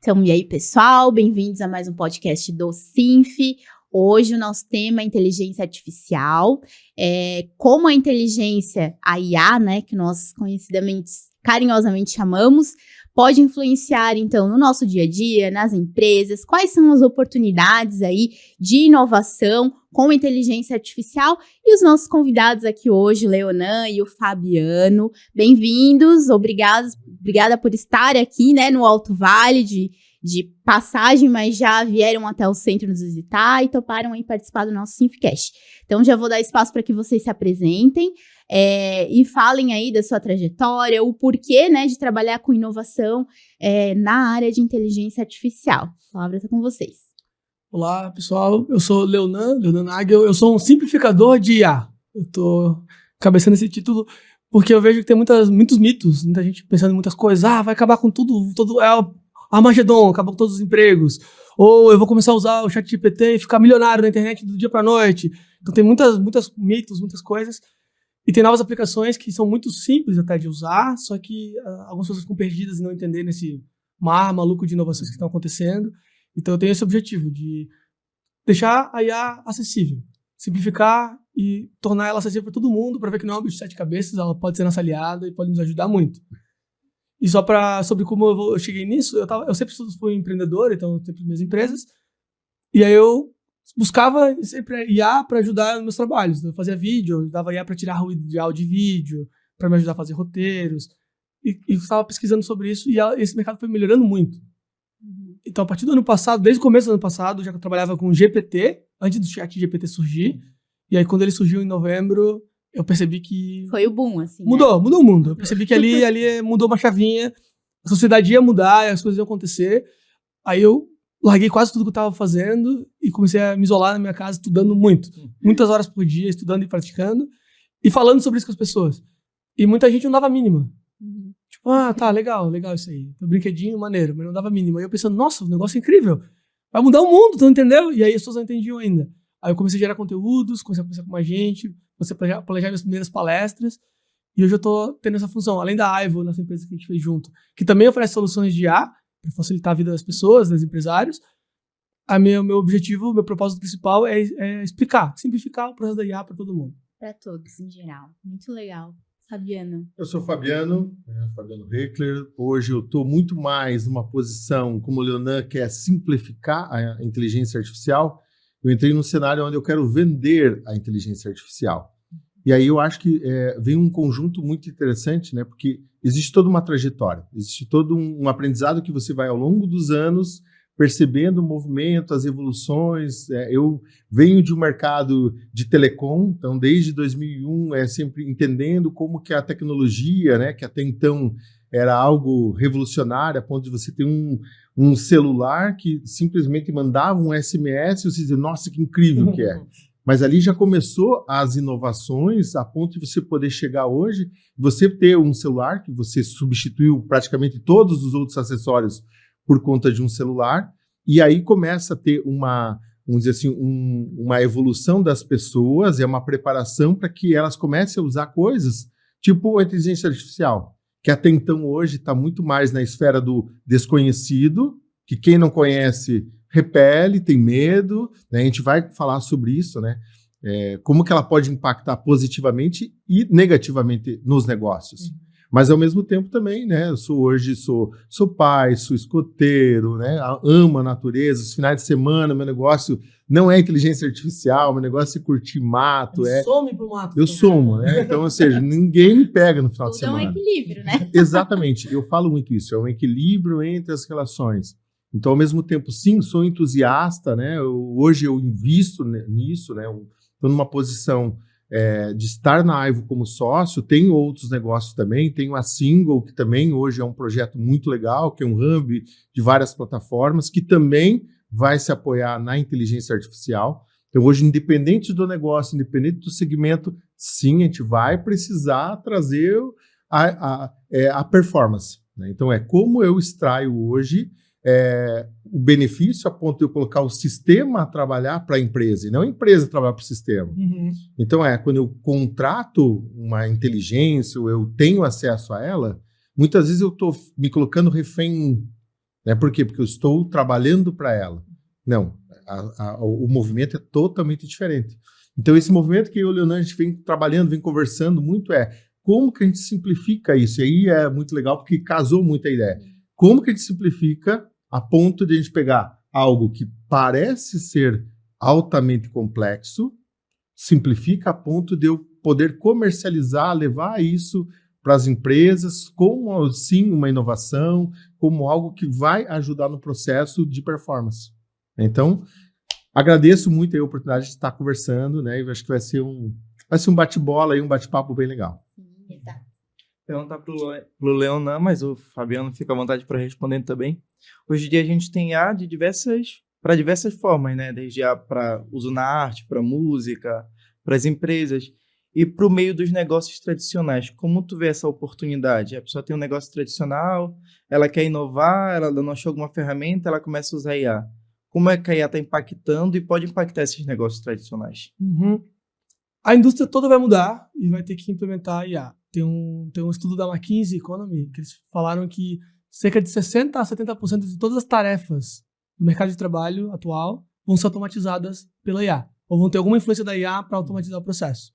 Então, e aí, pessoal, bem-vindos a mais um podcast do Sinf. Hoje o nosso tema é inteligência artificial. Como a inteligência, a IA, né, que nós conhecidamente, carinhosamente chamamos, pode influenciar, então, no nosso dia a dia, nas empresas, quais são as oportunidades aí de inovação com inteligência artificial. E os nossos convidados aqui hoje, o Leonan e o Fabiano, bem-vindos, obrigada por estar aqui, né, no Alto Vale de passagem, mas já vieram até o centro nos visitar e toparam aí participar do nosso Sinfcast. Então, já vou dar espaço para que vocês se apresentem e falem aí da sua trajetória, o porquê, né, de trabalhar com inovação na área de inteligência artificial. A palavra está com vocês. Olá, pessoal. Eu sou Leonan Nagel. Eu sou um simplificador de IA. Eu tô cabeçando esse título porque eu vejo que tem muitos mitos, muita gente pensando em muitas coisas. Vai acabar com tudo Armagedon, acabou com todos os empregos. Ou eu vou começar a usar o ChatGPT e ficar milionário na internet do dia pra noite. Então tem muitos mitos, muitas coisas. E tem novas aplicações que são muito simples até de usar, só que algumas pessoas ficam perdidas e não entendem nesse mar maluco de inovações que estão acontecendo. Então eu tenho esse objetivo de deixar a IA acessível, simplificar e tornar ela acessível para todo mundo, para ver que não é um bicho de 7 cabeças, ela pode ser nossa aliada e pode nos ajudar muito. E só sobre como eu cheguei nisso, eu sempre fui empreendedor, então eu tenho minhas empresas, e aí eu buscava sempre IA para ajudar nos meus trabalhos. Eu fazia vídeo, eu dava IA para tirar ruído de áudio e vídeo, para me ajudar a fazer roteiros, e estava pesquisando sobre isso, e esse mercado foi melhorando muito. Então, a partir do ano passado, desde o começo do ano passado, já que eu trabalhava com GPT, antes do ChatGPT surgir, e aí quando ele surgiu em novembro, eu percebi que... Foi o boom, assim, mudou o mundo. Eu percebi que ali mudou uma chavinha, a sociedade ia mudar, as coisas iam acontecer. Aí eu larguei quase tudo que eu estava fazendo e comecei a me isolar na minha casa, estudando muitas horas por dia, estudando e praticando, e falando sobre isso com as pessoas. E muita gente não dava a mínima. Tipo, tá, legal isso aí. Um brinquedinho maneiro, mas não dava a mínima. Aí eu pensando, nossa, o negócio é incrível. Vai mudar o mundo, tu não entendeu? E aí as pessoas não entendiam ainda. Aí eu comecei a gerar conteúdos, comecei a conversar com mais gente, comecei a planejar minhas primeiras palestras, e hoje eu tô tendo essa função, além da Aivo, nossa empresa que a gente fez junto, que também oferece soluções de IA, para facilitar a vida das pessoas, dos empresários. Meu objetivo, meu propósito principal é explicar, simplificar o processo da IA para todo mundo. Para todos, em geral. Muito legal. Fabiano. Eu sou Fabiano Heckler. Hoje eu estou muito mais numa posição, como o Leonan, que é simplificar a inteligência artificial. Eu entrei num cenário onde eu quero vender a inteligência artificial. E aí eu acho que vem um conjunto muito interessante, né? Porque existe toda uma trajetória, existe todo um aprendizado que você vai ao longo dos anos percebendo o movimento, as evoluções. Eu venho de um mercado de telecom, então desde 2001 sempre entendendo como que a tecnologia, né, que até então era algo revolucionário, a ponto de você ter um celular que simplesmente mandava um SMS e você dizia, nossa, que incrível que é. Mas ali já começou as inovações a ponto de você poder chegar hoje, você ter um celular que você substituiu praticamente todos os outros acessórios por conta de um celular, e aí começa a ter vamos dizer assim, uma evolução das pessoas, uma preparação para que elas comecem a usar coisas tipo a inteligência artificial, que até então hoje está muito mais na esfera do desconhecido, que quem não conhece repele, tem medo, né? A gente vai falar sobre isso, né? Como que ela pode impactar positivamente e negativamente nos negócios. Mas, ao mesmo tempo, também, né? Eu sou pai, sou escoteiro, né? Amo a natureza. Os finais de semana, meu negócio não é inteligência artificial, meu negócio é curtir mato. Some pro mato. Eu somo, né? Então, ou seja, ninguém me pega no final de semana. É um equilíbrio, né? Exatamente. Eu falo muito isso. É um equilíbrio entre as relações. Então, ao mesmo tempo, sim, sou entusiasta, né? Hoje eu invisto nisso, né? Estou numa posição de estar na Aivo como sócio. Tenho outros negócios também, tenho a Single, que também hoje é um projeto muito legal, que é um hub de várias plataformas, que também vai se apoiar na inteligência artificial. Então hoje, independente do negócio, independente do segmento, sim, a gente vai precisar trazer a performance, né? Então como eu extraio hoje o benefício a ponto de eu colocar o sistema a trabalhar para a empresa, e não a empresa trabalhar para o sistema. Então, quando eu contrato uma inteligência, ou eu tenho acesso a ela, muitas vezes eu estou me colocando refém Né? Por quê? Porque eu estou trabalhando para ela. Não, o movimento é totalmente diferente. Então, esse movimento que eu e o Leonan, a gente vem trabalhando, vem conversando muito como que a gente simplifica isso? E aí é muito legal porque casou muito a ideia. Como que a gente simplifica a ponto de a gente pegar algo que parece ser altamente complexo, simplifica a ponto de eu poder comercializar, levar isso para as empresas como, sim, uma inovação, como algo que vai ajudar no processo de performance. Então, agradeço muito a oportunidade de estar conversando, né? Eu acho que vai ser um bate-bola e um bate-papo bem legal. Sim, exato. Perguntar pro Leonan, mas o Fabiano fica à vontade para responder também. Hoje em dia a gente tem IA para diversas formas, né? Desde IA para uso na arte, para música, para as empresas e para o meio dos negócios tradicionais. Como tu vê essa oportunidade? A pessoa tem um negócio tradicional, ela quer inovar, ela não achou alguma ferramenta, ela começa a usar IA. Como é que a IA está impactando e pode impactar esses negócios tradicionais? A indústria toda vai mudar e vai ter que implementar a IA. Tem um estudo da McKinsey Economy que eles falaram que cerca de 60% a 70% de todas as tarefas do mercado de trabalho atual vão ser automatizadas pela IA, ou vão ter alguma influência da IA para automatizar o processo.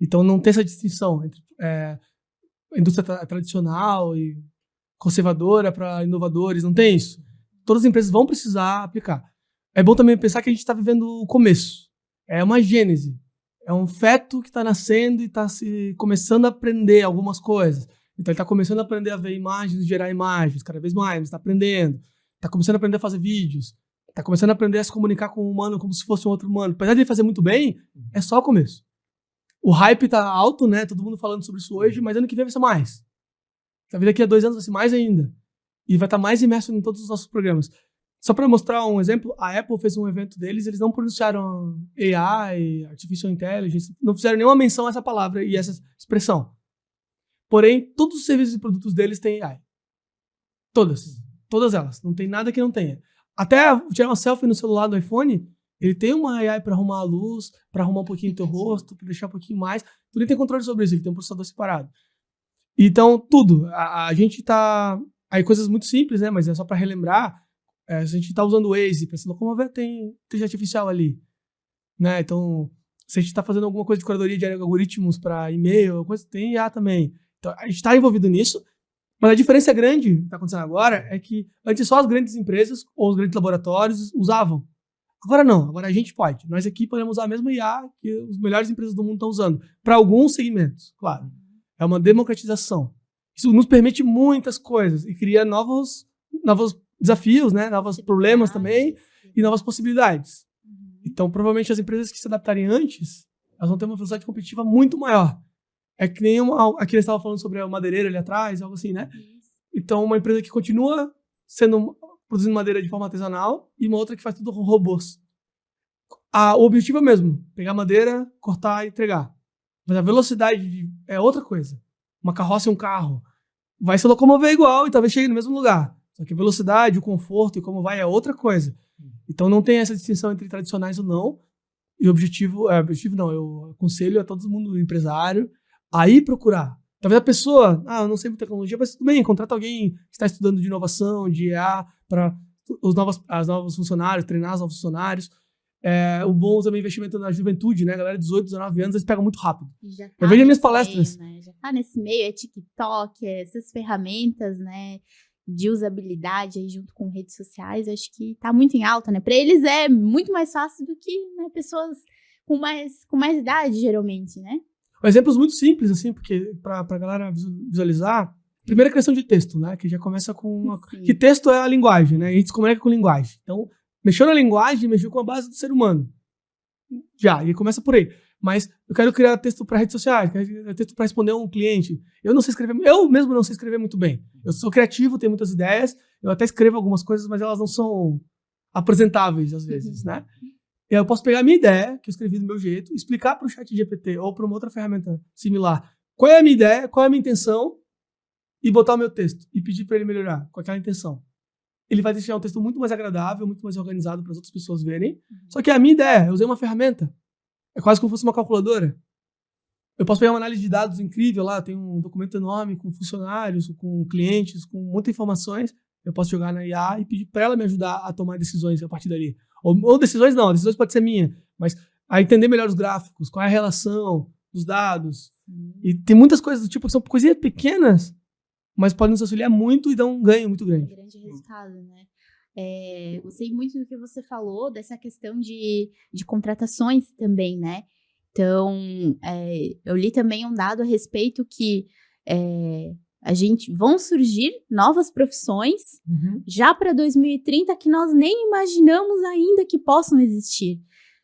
Então não tem essa distinção entre a indústria tradicional e conservadora para inovadores, não tem isso. Todas as empresas vão precisar aplicar. É bom também pensar que a gente está vivendo o começo. É uma gênese. É um feto que está nascendo e está começando a aprender algumas coisas. Então ele está começando a aprender a ver imagens, gerar imagens, cada vez mais, está aprendendo. Está começando a aprender a fazer vídeos. Está começando a aprender a se comunicar com um humano como se fosse um outro humano. Apesar de ele fazer muito bem, é só o começo. O hype está alto, né? Todo mundo falando sobre isso hoje, mas ano que vem vai ser mais. Daqui a 2 anos vai ser mais ainda. E vai estar mais imerso em todos os nossos programas. Só para mostrar um exemplo, a Apple fez um evento deles, eles não pronunciaram AI, Artificial Intelligence, não fizeram nenhuma menção a essa palavra e essa expressão. Porém, todos os serviços e produtos deles têm AI. Todas elas. Não tem nada que não tenha. Até tirar uma selfie no celular do iPhone, ele tem uma AI para arrumar a luz, para arrumar um pouquinho o teu rosto, para deixar um pouquinho mais. Tu nem tem controle sobre isso, ele tem um processador separado. Então, tudo. A gente tá... Aí coisas muito simples, né? Mas é só para relembrar. Se a gente está usando o Waze para se locomover, tem inteligência artificial ali. Né? Então, se a gente está fazendo alguma coisa de curadoria de algoritmos para e-mail, tem IA também. Então, a gente está envolvido nisso, mas a diferença grande que está acontecendo agora é que antes só as grandes empresas ou os grandes laboratórios usavam. Agora não, agora a gente pode. Nós aqui podemos usar a mesma IA que as melhores empresas do mundo estão usando, para alguns segmentos, claro. É uma democratização. Isso nos permite muitas coisas e cria novos desafios, né? Novos problemas também e novas possibilidades. Então, provavelmente as empresas que se adaptarem antes, elas vão ter uma velocidade competitiva muito maior. É que nem aqui eles estavam falando sobre a madeireira ali atrás, algo assim, né? Então, uma empresa que continua produzindo madeira de forma artesanal e uma outra que faz tudo com robôs. O objetivo é o mesmo, pegar madeira, cortar e entregar. Mas a velocidade é outra coisa. Uma carroça e um carro vai se locomover igual e talvez chegue no mesmo lugar. Só que a velocidade, o conforto e como vai é outra coisa. Então não tem essa distinção entre tradicionais ou não. E eu aconselho a todo mundo as a ir procurar. Talvez a pessoa, eu não sei muito tecnologia, mas tudo bem, contrata alguém que está estudando de inovação, de IA, para os novos funcionários, treinar os novos funcionários. O bom também investimento na juventude, né? A galera de 18, 19 anos, eles pegam muito rápido. Eu vejo minhas palestras. Meio, né? Já tá nesse meio, é TikTok, essas ferramentas, né? De usabilidade aí junto com redes sociais, acho que tá muito em alta, né? Para eles é muito mais fácil do que, né, pessoas com mais idade, geralmente, né? Exemplos muito simples, assim, porque pra galera visualizar, primeira questão de texto, né? Que já começa com... Que texto é a linguagem, né? A gente se comunica com linguagem. Então, mexeu na linguagem, mexeu com a base do ser humano. E começa por aí. Mas eu quero criar texto para redes sociais, quero criar texto para responder a um cliente. Eu mesmo não sei escrever muito bem. Eu sou criativo, tenho muitas ideias, eu até escrevo algumas coisas, mas elas não são apresentáveis às vezes, né? E aí eu posso pegar a minha ideia, que eu escrevi do meu jeito, explicar para o ChatGPT ou para uma outra ferramenta similar qual é a minha ideia, qual é a minha intenção, e botar o meu texto e pedir para ele melhorar com aquela intenção. Ele vai deixar um texto muito mais agradável, muito mais organizado para as outras pessoas verem. Só que a minha ideia, eu usei uma ferramenta. É quase como se fosse uma calculadora. Eu posso pegar uma análise de dados incrível lá, tem um documento enorme com funcionários, com clientes, com muitas informações. eu posso jogar na IA e pedir para ela me ajudar a tomar decisões a partir dali. Ou decisões não, decisões pode ser minha, mas a entender melhor os gráficos, qual é a relação dos dados. E tem muitas coisas do tipo que são coisinhas pequenas, mas podem nos auxiliar muito e dar um ganho muito grande. Um grande resultado, né? Gostei muito do que você falou, dessa questão de contratações também, né? Então, eu li também um dado a respeito que vão surgir novas profissões já para 2030 que nós nem imaginamos ainda que possam existir.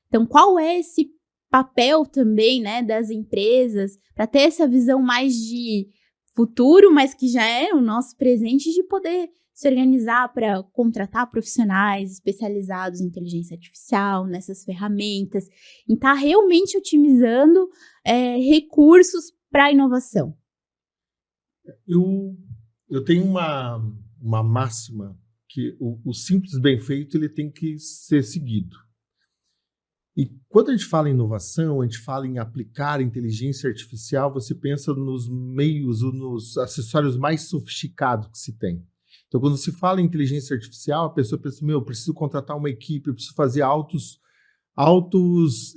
Então, qual é esse papel também, né, das empresas para ter essa visão mais de futuro, mas que já é o nosso presente, de poder se organizar para contratar profissionais especializados em inteligência artificial, nessas ferramentas, e estar realmente otimizando recursos para a inovação? Eu tenho uma máxima que o simples bem feito ele tem que ser seguido. E quando a gente fala em inovação, a gente fala em aplicar inteligência artificial, você pensa nos meios ou nos acessórios mais sofisticados que se tem. Então, quando se fala em inteligência artificial, a pessoa pensa, eu preciso contratar uma equipe, eu preciso fazer altos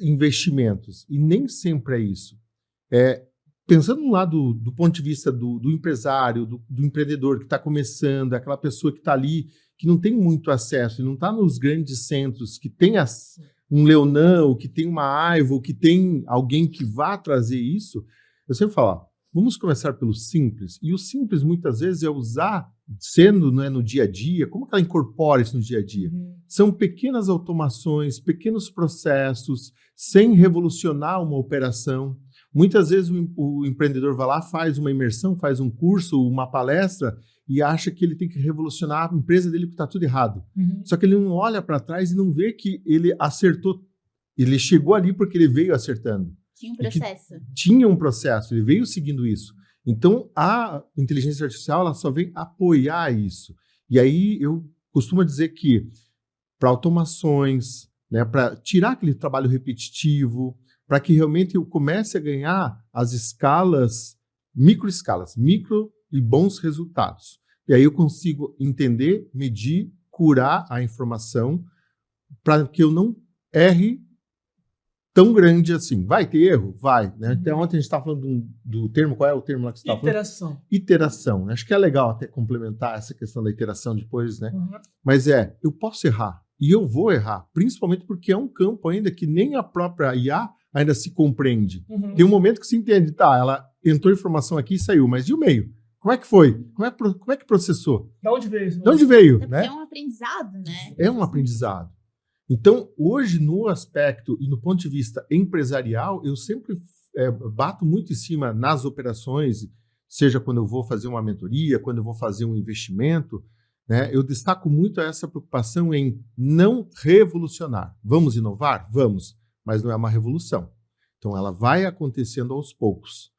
investimentos. E nem sempre é isso. Pensando no lado do ponto de vista do empresário, do empreendedor que está começando, aquela pessoa que está ali, que não tem muito acesso, e não está nos grandes centros, que tem um Leonan, ou que tem uma Aivo, ou que tem alguém que vá trazer isso, eu sempre falo, vamos começar pelo simples. E o simples, muitas vezes, é usar, sendo, né, no dia a dia, como que ela incorpora isso no dia a dia? São pequenas automações, pequenos processos, sem revolucionar uma operação. Muitas vezes o empreendedor vai lá, faz uma imersão, faz um curso, uma palestra, e acha que ele tem que revolucionar a empresa dele porque está tudo errado. Só que ele não olha para trás e não vê que ele acertou. Ele chegou ali porque ele veio acertando. Tinha um processo. Tinha um processo, ele veio seguindo isso. Então, a inteligência artificial ela só vem apoiar isso. E aí eu costumo dizer que para automações, né, para tirar aquele trabalho repetitivo, para que realmente eu comece a ganhar as escalas, micro e bons resultados. E aí eu consigo entender, medir, curar a informação para que eu não erre tão grande assim. Vai ter erro? Vai. Né? Até ontem a gente estava falando do termo, qual é o termo lá que você estava falando? Iteração. Acho que é legal até complementar essa questão da iteração depois, né? Mas eu posso errar. E eu vou errar, principalmente porque é um campo ainda que nem a própria IA ainda se compreende. Tem um momento que se entende, ela entrou informação aqui e saiu, mas e o meio? Como é que foi? Como é que processou? De onde veio? De onde veio? Né? É um aprendizado, né? É um aprendizado. Então, hoje, no aspecto e no ponto de vista empresarial, eu sempre bato muito em cima nas operações, seja quando eu vou fazer uma mentoria, quando eu vou fazer um investimento, né, eu destaco muito essa preocupação em não revolucionar. Vamos inovar? Vamos, mas não é uma revolução. Então, ela vai acontecendo aos poucos.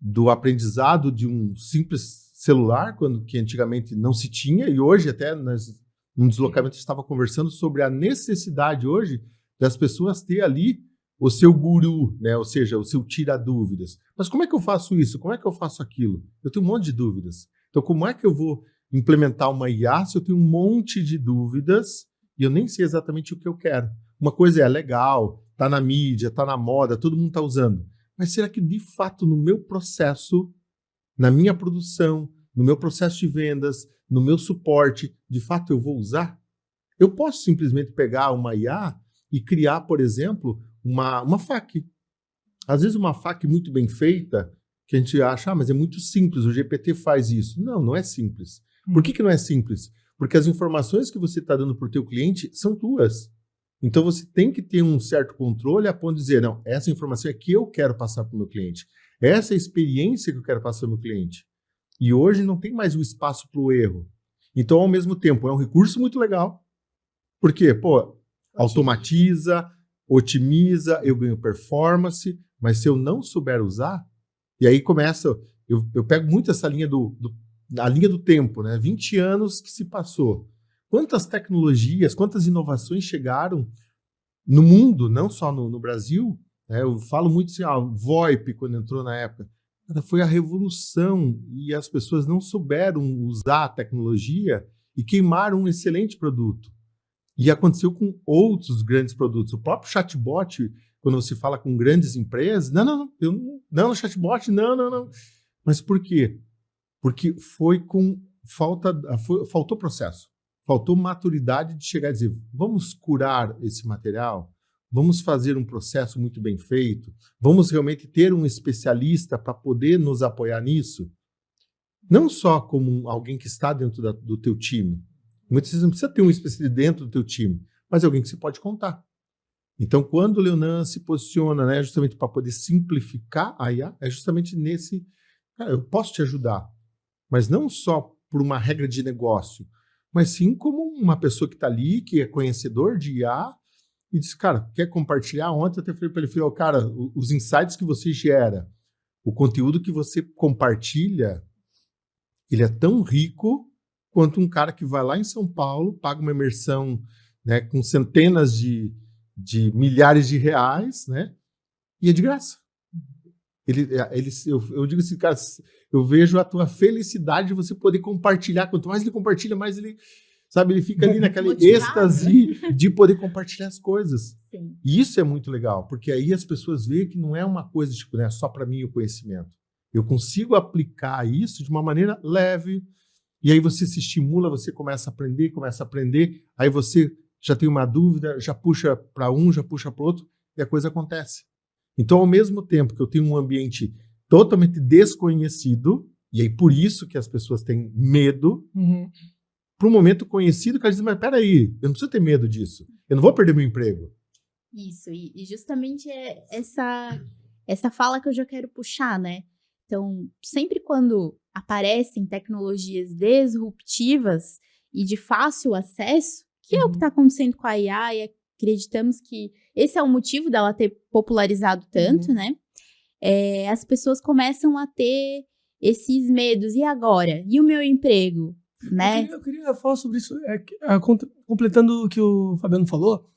Do aprendizado de um simples celular, que antigamente não se tinha, e hoje até num deslocamento estava conversando sobre a necessidade hoje das pessoas ter ali o seu guru, né? Ou seja, o seu tira-dúvidas. Mas como é que eu faço isso? Como é que eu faço aquilo? Eu tenho um monte de dúvidas. Então, como é que eu vou implementar uma IA se eu tenho um monte de dúvidas e eu nem sei exatamente o que eu quero? Uma coisa é legal, tá na mídia, tá na moda, todo mundo tá usando. Mas será que, de fato, no meu processo, na minha produção, no meu processo de vendas, no meu suporte, de fato eu vou usar? Eu posso simplesmente pegar uma IA e criar, por exemplo, uma FAQ. Às vezes uma FAQ muito bem feita, que a gente acha, mas é muito simples, o GPT faz isso. Não, não é simples. Por que não é simples? Porque as informações que você está dando para o teu cliente são tuas. Então, você tem que ter um certo controle a ponto de dizer, não, essa informação é que eu quero passar para o meu cliente. Essa é a experiência que eu quero passar para o meu cliente. E hoje não tem mais o espaço para o erro. Então, ao mesmo tempo, é um recurso muito legal. Por quê? Automatiza, otimiza, eu ganho performance, mas se eu não souber usar, e aí começa, eu pego muito essa linha a linha do tempo, né? 20 anos que se passou. Quantas tecnologias, quantas inovações chegaram no mundo, não só no Brasil, né? Eu falo muito assim, o VoIP, quando entrou na época, foi a revolução e as pessoas não souberam usar a tecnologia e queimaram um excelente produto. E aconteceu com outros grandes produtos. O próprio chatbot, quando você fala com grandes empresas, não, chatbot, não. Mas por quê? Porque faltou processo, faltou maturidade de chegar e dizer, vamos curar esse material, vamos fazer um processo muito bem feito, vamos realmente ter um especialista para poder nos apoiar nisso, não só como alguém que está dentro do teu time. Muitas vezes não precisa ter um especialista dentro do teu time, mas alguém que você pode contar. Então, quando o Leonan se posiciona, né, justamente para poder simplificar a IA, é justamente nesse, cara, eu posso te ajudar, mas não só por uma regra de negócio, mas sim como uma pessoa que está ali, que é conhecedor de IA, e diz, cara, quer compartilhar? Ontem eu até falei para ele, cara, os insights que você gera, o conteúdo que você compartilha, ele é tão rico quanto um cara que vai lá em São Paulo, paga uma imersão, né, com centenas de milhares de reais, né, e é de graça. Eu digo assim, cara, eu vejo a tua felicidade de você poder compartilhar. Quanto mais ele compartilha, mais ele, sabe, ele fica ali naquela êxtase de poder compartilhar as coisas. Sim. E isso é muito legal, porque aí as pessoas veem que não é uma coisa tipo, né, só para mim o conhecimento. Eu consigo aplicar isso de uma maneira leve, e aí você se estimula, você começa a aprender, aí você já tem uma dúvida, já puxa para um, já puxa para o outro, e a coisa acontece. Então, ao mesmo tempo que eu tenho um ambiente totalmente desconhecido, e aí por isso que as pessoas têm medo, para um momento conhecido, que elas dizem, mas peraí, eu não preciso ter medo disso, eu não vou perder meu emprego. Isso, e justamente é essa fala que eu já quero puxar, né? Então, sempre quando aparecem tecnologias disruptivas e de fácil acesso, que é o que está acontecendo com a IA, e acreditamos que esse é o motivo dela ter popularizado tanto, né? As pessoas começam a ter esses medos. E agora? E o meu emprego? Né? Eu queria falar sobre isso, completando o que o Fabiano falou,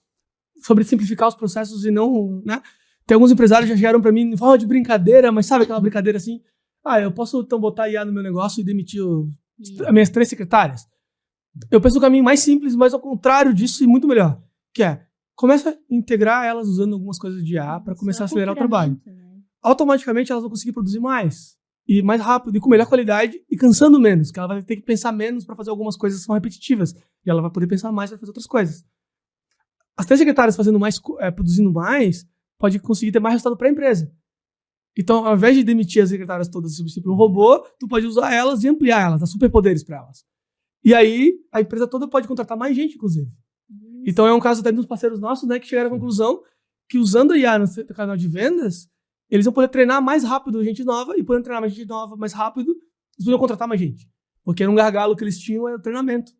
sobre simplificar os processos e não, né? Tem alguns empresários que já chegaram para mim em forma de brincadeira, mas sabe aquela brincadeira assim? Eu posso então botar IA no meu negócio e demitir as minhas 3 secretárias? Eu penso o caminho mais simples, mas ao contrário disso e muito melhor, que é, começa a integrar elas usando algumas coisas de IA para começar a acelerar o trabalho. Né? Automaticamente elas vão conseguir produzir mais, e mais rápido, e com melhor qualidade, e cansando menos, que ela vai ter que pensar menos para fazer algumas coisas que são repetitivas, e ela vai poder pensar mais para fazer outras coisas. As 3 secretárias fazendo mais, produzindo mais, pode conseguir ter mais resultado para a empresa. Então, ao invés de demitir as secretárias todas e substituir um robô, tu pode usar elas e ampliar elas, dar superpoderes para elas. E aí, a empresa toda pode contratar mais gente, inclusive. Então, é um caso até dos parceiros nossos, né, que chegaram à conclusão que usando a IA no canal de vendas, eles vão poder treinar mais rápido gente nova, e podendo treinar mais gente nova mais rápido, eles podiam contratar mais gente. Porque era um gargalo que eles tinham, era o treinamento,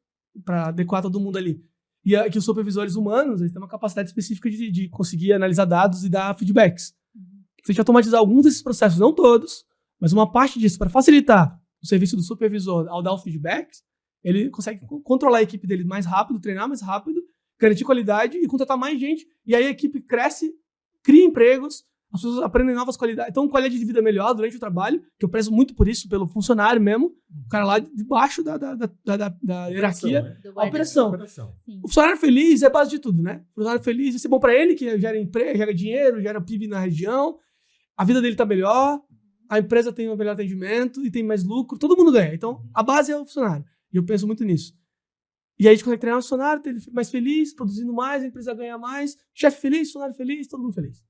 para adequar todo mundo ali. E aqui os supervisores humanos, eles têm uma capacidade específica de conseguir analisar dados e dar feedbacks. Se a gente automatizar alguns desses processos, não todos, mas uma parte disso, para facilitar o serviço do supervisor ao dar os feedbacks, ele consegue controlar a equipe dele mais rápido, treinar mais rápido, garantir qualidade e contratar mais gente. E aí a equipe cresce, cria empregos, as pessoas aprendem novas qualidades. Então, qualidade de vida melhor durante o trabalho, que eu prezo muito por isso, pelo funcionário mesmo, o cara lá de baixo da hierarquia, a operação. O funcionário feliz é a base de tudo, né? O funcionário feliz vai ser bom para ele, que gera emprego, gera dinheiro, gera PIB na região, a vida dele tá melhor, a empresa tem um melhor atendimento e tem mais lucro, todo mundo ganha. Então, a base é o funcionário. E eu penso muito nisso. E aí a gente consegue treinar o funcionário, ter ele mais feliz, produzindo mais, a empresa ganha mais, chefe feliz, funcionário feliz, todo mundo feliz.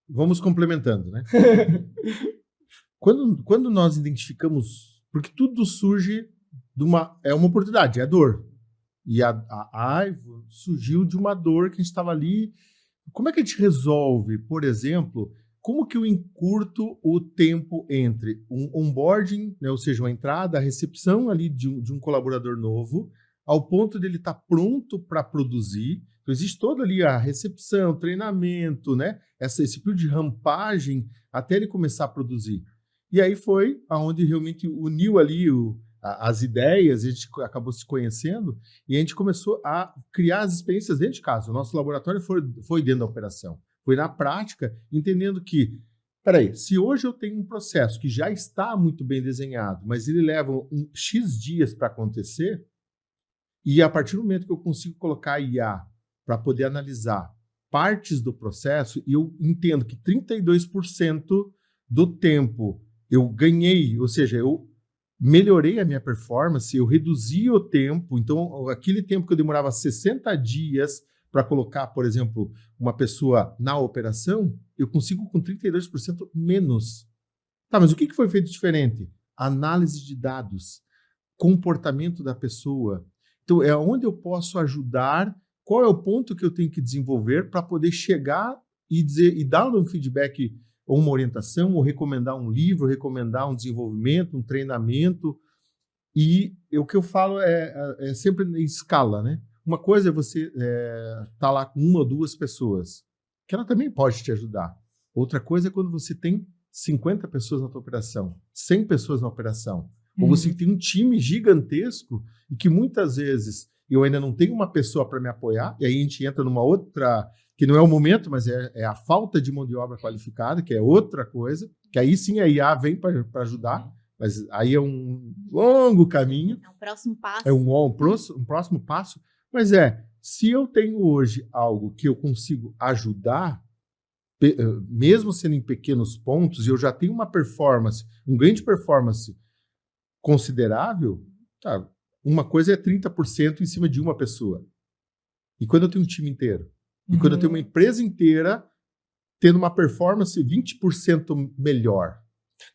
Vamos complementando, né? Quando nós identificamos... Porque tudo surge de uma oportunidade, é dor. E a Aivo surgiu de uma dor que a gente estava ali. Como é que a gente resolve, por exemplo, como que eu encurto o tempo entre um onboarding, né, ou seja, uma entrada, a recepção ali de um colaborador novo, ao ponto dele estar pronto para produzir. Então, existe toda ali a recepção, treinamento, né, esse período de rampagem até ele começar a produzir. E aí foi aonde realmente uniu ali as ideias, a gente acabou se conhecendo e a gente começou a criar as experiências dentro de casa. O nosso laboratório foi dentro da operação. Foi na prática, entendendo que peraí, se hoje eu tenho um processo que já está muito bem desenhado, mas ele leva X dias para acontecer, e a partir do momento que eu consigo colocar a IA para poder analisar partes do processo, e eu entendo que 32% do tempo eu ganhei, ou seja, eu melhorei a minha performance, eu reduzi o tempo, então aquele tempo que eu demorava 60 dias para colocar, por exemplo, uma pessoa na operação, eu consigo com 32% menos. Tá, mas o que foi feito diferente? Análise de dados, comportamento da pessoa. Então, é onde eu posso ajudar, qual é o ponto que eu tenho que desenvolver para poder chegar e dizer e dar um feedback ou uma orientação, ou recomendar um livro, recomendar um desenvolvimento, um treinamento. E o que eu falo é sempre em escala, né? Uma coisa é você estar lá com uma ou duas pessoas, que ela também pode te ajudar. Outra coisa é quando você tem 50 pessoas na tua operação, 100 pessoas na operação, ou você tem um time gigantesco e que muitas vezes eu ainda não tenho uma pessoa para me apoiar, e aí a gente entra numa outra, que não é o momento, mas é a falta de mão de obra qualificada, que é outra coisa, que aí sim a IA vem para ajudar, mas aí é um longo caminho. É um próximo passo. É um próximo passo, mas se eu tenho hoje algo que eu consigo ajudar, mesmo sendo em pequenos pontos, e eu já tenho uma performance, um ganho de performance considerável, tá, uma coisa é 30% em cima de uma pessoa. E quando eu tenho um time inteiro? E quando eu tenho uma empresa inteira tendo uma performance 20% melhor?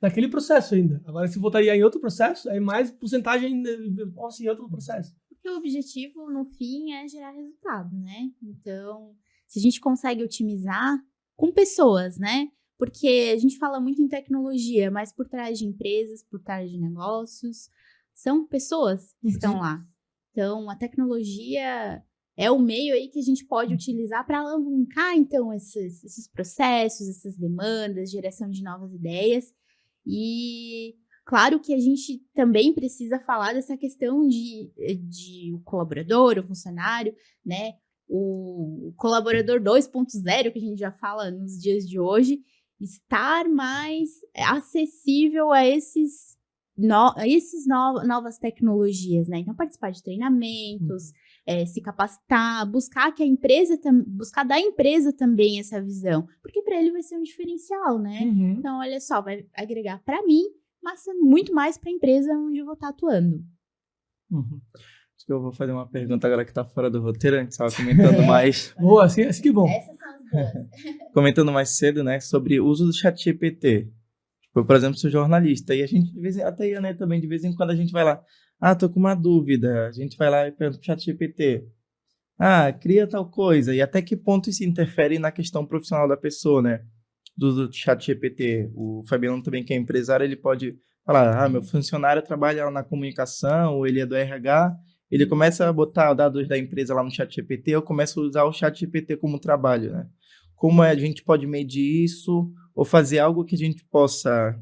Naquele processo ainda. Agora, se voltaria em outro processo, aí mais porcentagem em outro processo. Porque o objetivo, no fim, é gerar resultado, né? Então, se a gente consegue otimizar com pessoas, né? Porque a gente fala muito em tecnologia, mas por trás de empresas, por trás de negócios, são pessoas que estão lá. Então, a tecnologia é o meio aí que a gente pode utilizar para alavancar, então, esses processos, essas demandas, geração de novas ideias. E claro que a gente também precisa falar dessa questão de o colaborador, o funcionário, né? O colaborador 2.0, que a gente já fala nos dias de hoje, estar mais acessível a novas tecnologias, né? Então, participar de treinamentos, se capacitar, buscar da empresa também essa visão, porque para ele vai ser um diferencial, né? Então, olha só, vai agregar para mim, mas muito mais para a empresa onde eu vou estar atuando. Acho que eu vou fazer uma pergunta agora que está fora do roteiro, a gente estava comentando mais. Boa, assim que bom. Essas são as boas. Comentando mais cedo, né, sobre o uso do ChatGPT. Eu, por exemplo, sou jornalista e a gente, até eu, né, também, de vez em quando a gente vai lá, tô com uma dúvida, a gente vai lá e pergunta pro ChatGPT, cria tal coisa, e até que ponto isso interfere na questão profissional da pessoa, né, do uso do ChatGPT. O Fabiano também, que é empresário, ele pode falar, meu funcionário trabalha na comunicação, ou ele é do RH, ele começa a botar os dados da empresa lá no ChatGPT, eu começo a usar o ChatGPT como trabalho, né? Como a gente pode medir isso, ou fazer algo que a gente possa,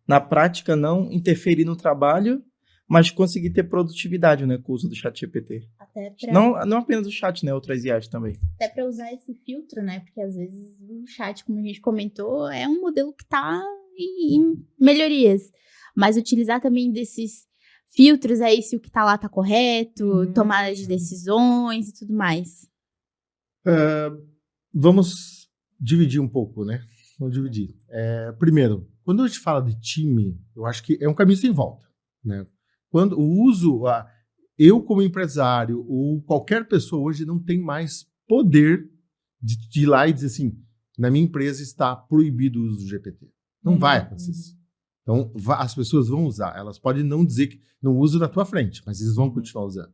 na prática, não interferir no trabalho, mas conseguir ter produtividade, né, com o uso do ChatGPT. Não apenas o chat, né, outras IAs também. Até para usar esse filtro, né, porque às vezes o chat, como a gente comentou, é um modelo que está em melhorias, mas utilizar também desses filtros aí, se o que está lá está correto, tomada de decisões e tudo mais. Vamos dividir um pouco, né? Vamos dividir. Primeiro, quando a gente fala de time, eu acho que é um caminho sem volta, né? Quando o uso, eu como empresário ou qualquer pessoa hoje não tem mais poder de ir lá e dizer assim, na minha empresa está proibido o uso do GPT. Não vai acontecer isso. Então, as pessoas vão usar. Elas podem não dizer que não usam na tua frente, mas eles vão continuar usando.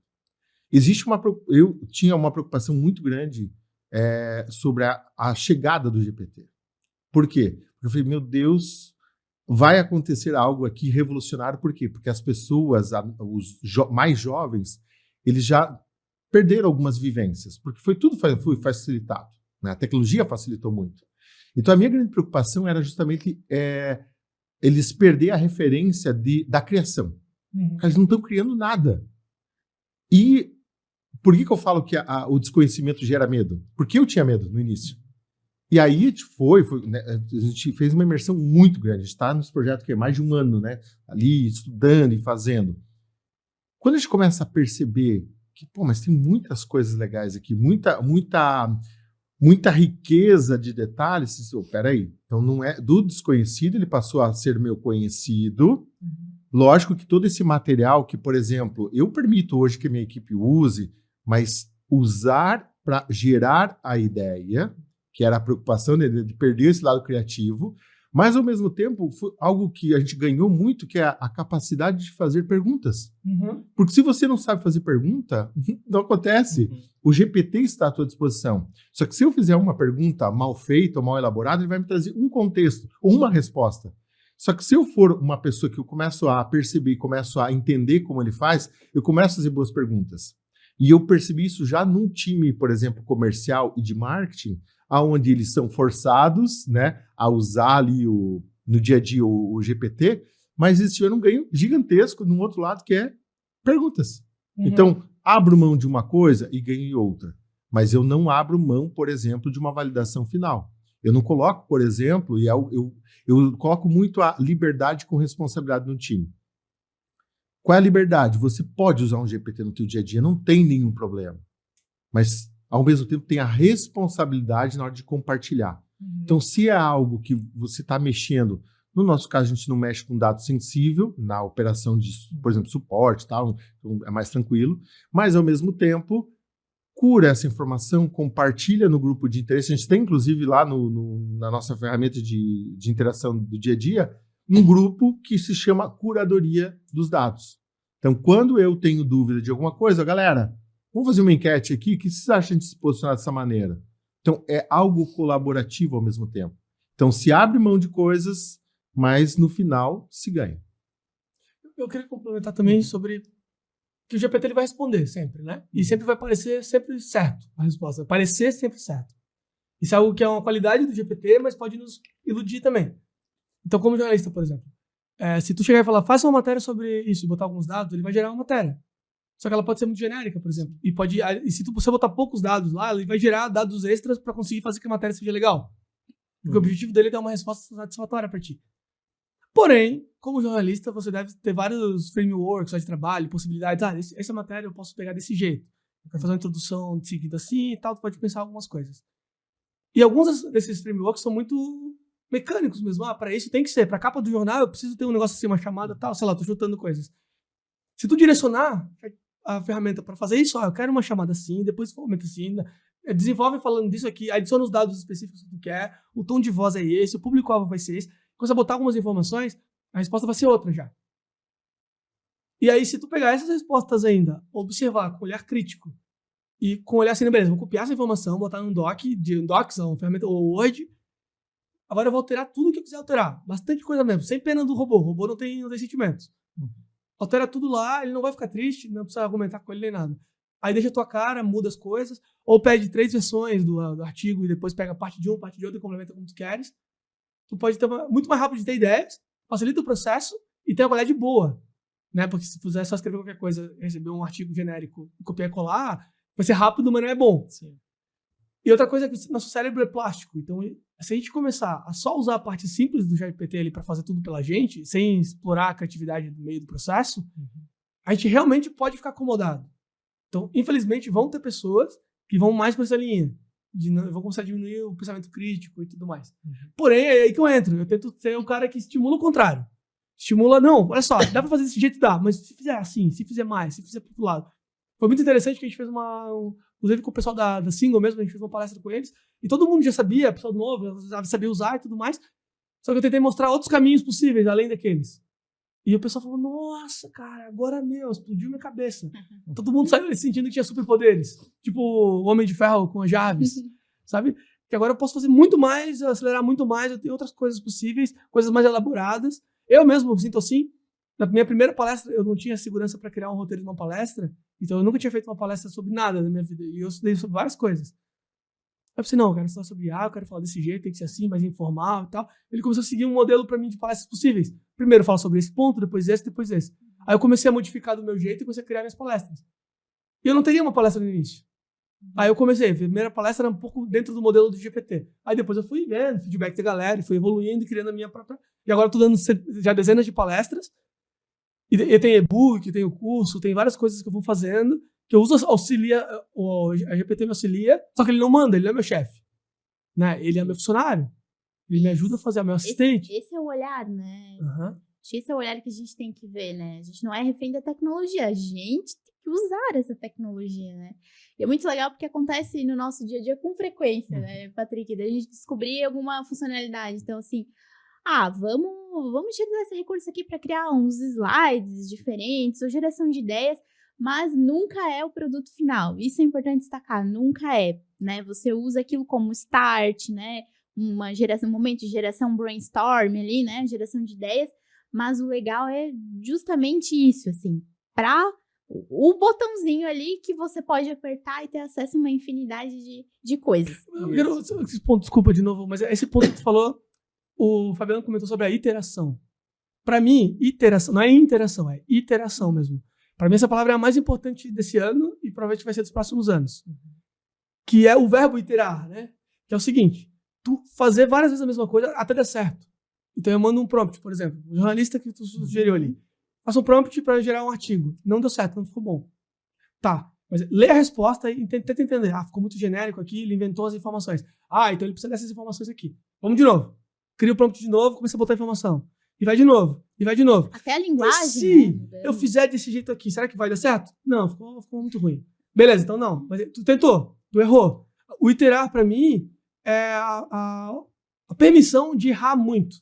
Eu tinha uma preocupação muito grande sobre a chegada do GPT. Por quê? Porque eu falei, meu Deus, vai acontecer algo aqui revolucionário. Por quê? Porque as pessoas, os mais jovens, eles já perderam algumas vivências, porque foi facilitado, né? A tecnologia facilitou muito. Então, a minha grande preocupação era justamente eles perder a referência da criação. Eles não estão criando nada. E por que eu falo que o desconhecimento gera medo? Porque eu tinha medo no início. E aí a gente né, a gente fez uma imersão muito grande. A gente está nesse projeto que é mais de um ano, né? Ali estudando e fazendo. Quando a gente começa a perceber que, pô, mas tem muitas coisas legais aqui, muita riqueza de detalhes, você diz, oh, peraí, então não é do desconhecido, ele passou a ser meu conhecido. Lógico que todo esse material que, por exemplo, eu permito hoje que a minha equipe use, mas usar para gerar a ideia, que era a preocupação de perder esse lado criativo, mas, ao mesmo tempo, foi algo que a gente ganhou muito, que é a capacidade de fazer perguntas. Porque se você não sabe fazer pergunta, não acontece. O GPT está à tua disposição. Só que se eu fizer uma pergunta mal feita ou mal elaborada, ele vai me trazer um contexto ou uma resposta. Só que se eu for uma pessoa que eu começo a perceber, começo a entender como ele faz, eu começo a fazer boas perguntas. E eu percebi isso já num time, por exemplo, comercial e de marketing, onde eles são forçados, né, a usar ali no dia a dia o GPT, mas eles tiveram um ganho gigantesco no outro lado, que é perguntas. Então, abro mão de uma coisa e ganho outra. Mas eu não abro mão, por exemplo, de uma validação final. Eu não coloco, por exemplo, e eu coloco muito a liberdade com responsabilidade no time. Qual é a liberdade? Você pode usar um GPT no teu dia a dia, não tem nenhum problema. Mas, ao mesmo tempo, tem a responsabilidade na hora de compartilhar. Então, se é algo que você está mexendo, no nosso caso, a gente não mexe com dado sensível, na operação de, por exemplo, suporte e tal, então é mais tranquilo, mas, ao mesmo tempo, cura essa informação, compartilha no grupo de interesse. A gente tem, inclusive, lá na nossa ferramenta de interação do dia a dia, um grupo que se chama Curadoria dos Dados. Então, quando eu tenho dúvida de alguma coisa, galera, vamos fazer uma enquete aqui, o que vocês acham de se posicionar dessa maneira? Então, é algo colaborativo ao mesmo tempo. Então, se abre mão de coisas, mas no final se ganha. Eu queria complementar também sobre que o GPT ele vai responder sempre, né? E sempre vai parecer sempre certo a resposta. Vai parecer sempre certo. Isso é algo que é uma qualidade do GPT, mas pode nos iludir também. Então, como jornalista, por exemplo, se tu chegar e falar, faça uma matéria sobre isso e botar alguns dados, ele vai gerar uma matéria. Só que ela pode ser muito genérica, por exemplo. E se você botar poucos dados lá, ele vai gerar dados extras para conseguir fazer que a matéria seja legal. Porque o objetivo dele é dar uma resposta satisfatória para ti. Porém, como jornalista, você deve ter vários frameworks de trabalho, possibilidades. Essa matéria eu posso pegar desse jeito. Eu quero fazer uma introdução seguida assim e tal, tu pode pensar algumas coisas. E alguns desses frameworks são muito mecânicos mesmo. Para isso tem que ser. Para a capa do jornal, eu preciso ter um negócio assim, uma chamada tal, sei lá, tô chutando coisas. Se tu direcionar a ferramenta para fazer isso, eu quero uma chamada assim, depois fomenta assim, desenvolve falando disso aqui, adiciona os dados específicos que tu quer, o tom de voz é esse, o público-alvo vai ser esse. Quando você botar algumas informações, a resposta vai ser outra já. E aí, se tu pegar essas respostas ainda, observar com olhar crítico, e com olhar assim, beleza, vou copiar essa informação, botar num Docs, uma ferramenta, ou Word, agora eu vou alterar tudo que eu quiser alterar. Bastante coisa mesmo, sem pena do robô. O robô não tem sentimentos. Altera tudo lá, ele não vai ficar triste, não precisa argumentar com ele nem nada. Aí deixa a tua cara, muda as coisas, ou pede 3 versões do artigo e depois pega parte de um, parte de outro e complementa como tu queres. Tu pode ter muito mais rápido de ter ideias, facilita o processo e tem uma qualidade boa. Né? Porque se puser só escrever qualquer coisa, receber um artigo genérico, copiar e colar, vai ser rápido, mas não é bom. Sim. E outra coisa é que nosso cérebro é plástico. Então, se a gente começar a só usar a parte simples do GPT ali para fazer tudo pela gente, sem explorar a criatividade no meio do processo, a gente realmente pode ficar acomodado. Então, infelizmente, vão ter pessoas que vão mais por essa linha. Vão começar a diminuir o pensamento crítico e tudo mais. Porém, é aí que eu entro. Eu tento ser um cara que estimula o contrário. Estimula, não, olha só, dá pra fazer desse jeito, dá, mas se fizer assim, se fizer mais, se fizer pro outro lado. Foi muito interessante que a gente fez inclusive com o pessoal da Single mesmo, a gente fez uma palestra com eles, e todo mundo já sabia, pessoal novo, já sabia usar e tudo mais, só que eu tentei mostrar outros caminhos possíveis, além daqueles. E o pessoal falou, nossa, cara, agora explodiu minha cabeça. Todo mundo saiu sentindo que tinha superpoderes. Tipo o Homem de Ferro com a Jarvis, sabe? Que agora eu posso fazer muito mais, acelerar muito mais, eu tenho outras coisas possíveis, coisas mais elaboradas. Eu mesmo me sinto assim. Na minha primeira palestra, eu não tinha segurança para criar um roteiro de uma palestra, então eu nunca tinha feito uma palestra sobre nada na minha vida, e eu estudei sobre várias coisas. Eu pensei, não, eu quero estudar sobre eu quero falar desse jeito, tem que ser assim, mais informal e tal. Ele começou a seguir um modelo para mim de palestras possíveis. Primeiro eu falo sobre esse ponto, depois esse, depois esse. Aí eu comecei a modificar do meu jeito e comecei a criar minhas palestras. E eu não teria uma palestra no início. Aí eu comecei, a primeira palestra era um pouco dentro do modelo do GPT. Aí depois eu fui vendo feedback da galera, fui evoluindo e criando a minha própria... E agora eu tô dando já dezenas de palestras. E tem e-book, tem o curso, tem várias coisas que eu vou fazendo, que eu uso, a GPT me auxilia, só que ele não manda, ele não é meu chefe. Né? Ele é meu funcionário. Ele me ajuda a fazer, é meu assistente. Esse é o olhar, né? Uhum. Esse é o olhar que a gente tem que ver, né? A gente não é refém da tecnologia, a gente tem que usar essa tecnologia, né? E é muito legal porque acontece no nosso dia a dia com frequência, né, Patrick? Da gente descobrir alguma funcionalidade. Então, assim, vamos utilizar esse recurso aqui para criar uns slides diferentes ou geração de ideias, mas nunca é o produto final. Isso é importante destacar, nunca é, né? Você usa aquilo como start, né? Um momento de geração brainstorm ali, né? Geração de ideias, mas o legal é justamente isso, assim, para o botãozinho ali que você pode apertar e ter acesso a uma infinidade de coisas. Esse ponto, desculpa de novo, mas esse ponto que tu falou, o Fabiano comentou sobre a iteração. Para mim, iteração, não é interação, é iteração mesmo. Para mim, essa palavra é a mais importante desse ano e provavelmente vai ser dos próximos anos. Que é o verbo iterar, né? Que é o seguinte, tu fazer várias vezes a mesma coisa até dar certo. Então eu mando um prompt, por exemplo, o jornalista que tu sugeriu ali. Faça um prompt para gerar um artigo. Não deu certo, não ficou bom. Tá, mas lê a resposta e tenta entender. Ficou muito genérico aqui, ele inventou as informações. Então ele precisa dessas informações aqui. Vamos de novo. Cria o prompt de novo, começa a botar informação. E vai de novo, e vai de novo. Até a linguagem, mas se né? eu fizer desse jeito aqui, será que vai dar certo? Não, ficou muito ruim. Beleza, então não. Mas tu tentou, tu errou. O iterar, para mim, é a permissão de errar muito.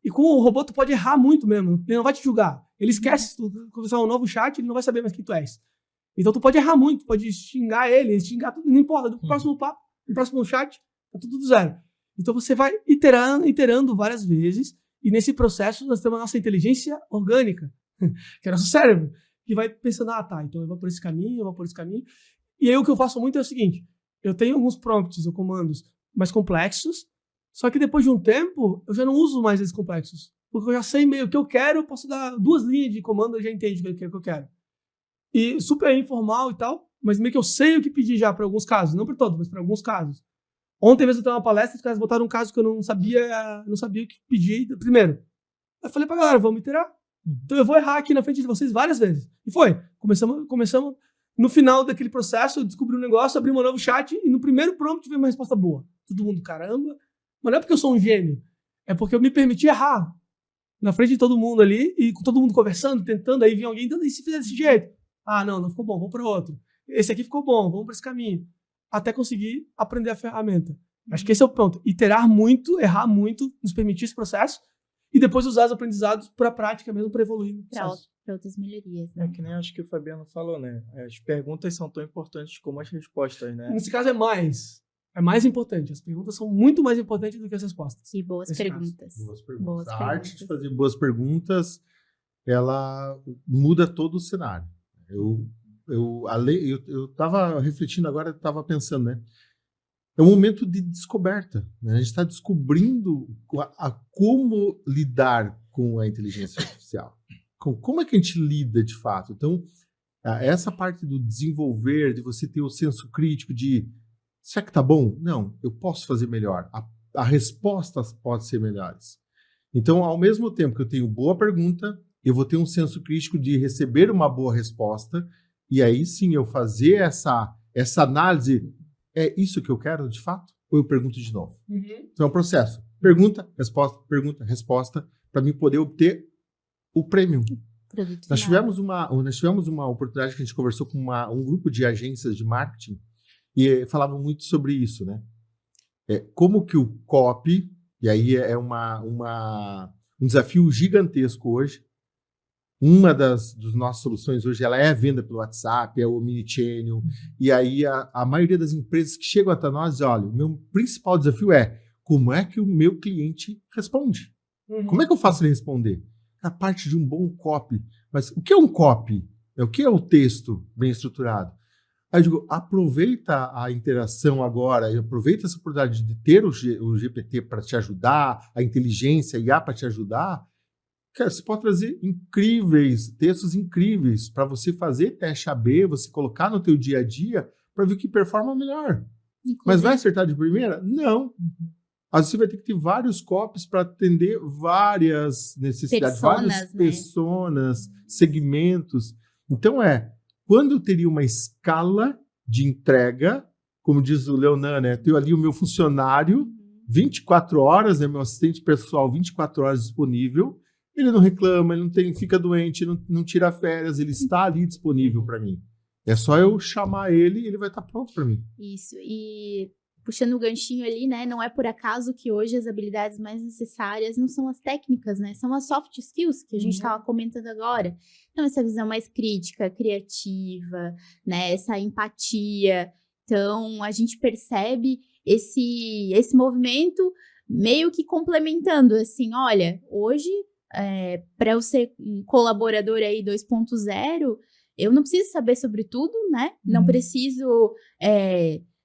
E com o robô, tu pode errar muito mesmo. Ele não vai te julgar. Ele esquece, se tu começar um novo chat, ele não vai saber mais quem tu és. Então tu pode errar muito, pode xingar ele, xingar tudo, não importa. No próximo papo, no próximo chat, tá tudo do zero. Então você vai iterando várias vezes, e nesse processo nós temos a nossa inteligência orgânica, que é o nosso cérebro, que vai pensando, então eu vou por esse caminho, eu vou por esse caminho. E aí o que eu faço muito é o seguinte, eu tenho alguns prompts ou comandos mais complexos, só que depois de um tempo, eu já não uso mais esses complexos. Porque eu já sei meio o que eu quero, eu posso dar 2 linhas de comando, eu já entendo o que é que eu quero. E super informal e tal, mas meio que eu sei o que pedir já para alguns casos. Não para todos, mas para alguns casos. Ontem mesmo eu tava uma palestra, os caras botaram um caso que eu não sabia o que pedir primeiro. Aí eu falei pra galera, vamos iterar. Então eu vou errar aqui na frente de vocês várias vezes. E foi. Começamos. No final daquele processo, eu descobri um negócio, abri um novo chat e no primeiro prompt veio uma resposta boa. Todo mundo, caramba. Mas não é porque eu sou um gênio. É porque eu me permiti errar. Na frente de todo mundo ali, e com todo mundo conversando, tentando, aí vinha alguém, e se fizer desse jeito? Não ficou bom, vamos para outro. Esse aqui ficou bom, vamos para esse caminho. Até conseguir aprender a ferramenta. Acho que esse é o ponto. Iterar muito, errar muito, nos permitir esse processo, e depois usar os aprendizados para a prática mesmo, para evoluir. Para outras melhorias, né? É que nem acho que o Fabiano falou, né? As perguntas são tão importantes como as respostas, né? Nesse caso é mais importante. As perguntas são muito mais importantes do que as respostas. E boas perguntas. A arte de fazer boas perguntas, ela muda todo o cenário. Eu estava refletindo agora, estava pensando, né? É um momento de descoberta, né? A gente está descobrindo como lidar com a inteligência artificial. Como é que a gente lida de fato? Então, essa parte do desenvolver, de você ter o senso crítico de será que tá bom? Não, eu posso fazer melhor. A resposta pode ser melhores. Então, ao mesmo tempo que eu tenho boa pergunta, eu vou ter um senso crítico de receber uma boa resposta e aí sim eu fazer essa análise. É isso que eu quero de fato? Ou eu pergunto de novo? Então é um processo. Pergunta, resposta, para mim poder obter o prêmio. Nós tivemos uma oportunidade que a gente conversou com um grupo de agências de marketing e falavam muito sobre isso, né? Como que o copy, e aí é um desafio gigantesco hoje. Uma das nossas soluções hoje, ela é a venda pelo WhatsApp, é o Omnichannel, e aí a maioria das empresas que chegam até nós dizem, olha, o meu principal desafio é como é que o meu cliente responde? Como é que eu faço ele responder? A parte de um bom copy. Mas o que é um copy? O que é o texto bem estruturado? Aí eu digo, aproveita a interação agora, e aproveita essa oportunidade de ter o GPT para te ajudar, a inteligência, a IA para te ajudar. Cara, você pode trazer textos incríveis para você fazer teste AB, você colocar no teu dia a dia, para ver o que performa melhor. Inclusive, Mas vai acertar de primeira? Não. Às vezes você vai ter que ter vários copies para atender várias necessidades, várias pessoas, segmentos. Então quando eu teria uma escala de entrega, como diz o Leonan, né? Tenho ali o meu funcionário, 24 horas, né? Meu assistente pessoal, 24 horas disponível. Ele não reclama, ele não fica doente, não tira férias, ele está ali disponível para mim. É só eu chamar ele e ele vai estar pronto para mim. Isso, e puxando o ganchinho ali, né, não é por acaso que hoje as habilidades mais necessárias não são as técnicas, né, são as soft skills que a gente estava comentando agora. Então, essa visão mais crítica, criativa, né, essa empatia. Então, a gente percebe esse movimento meio que complementando, assim, olha, hoje, para eu ser um colaborador aí 2.0, eu não preciso saber sobre tudo, né? Não preciso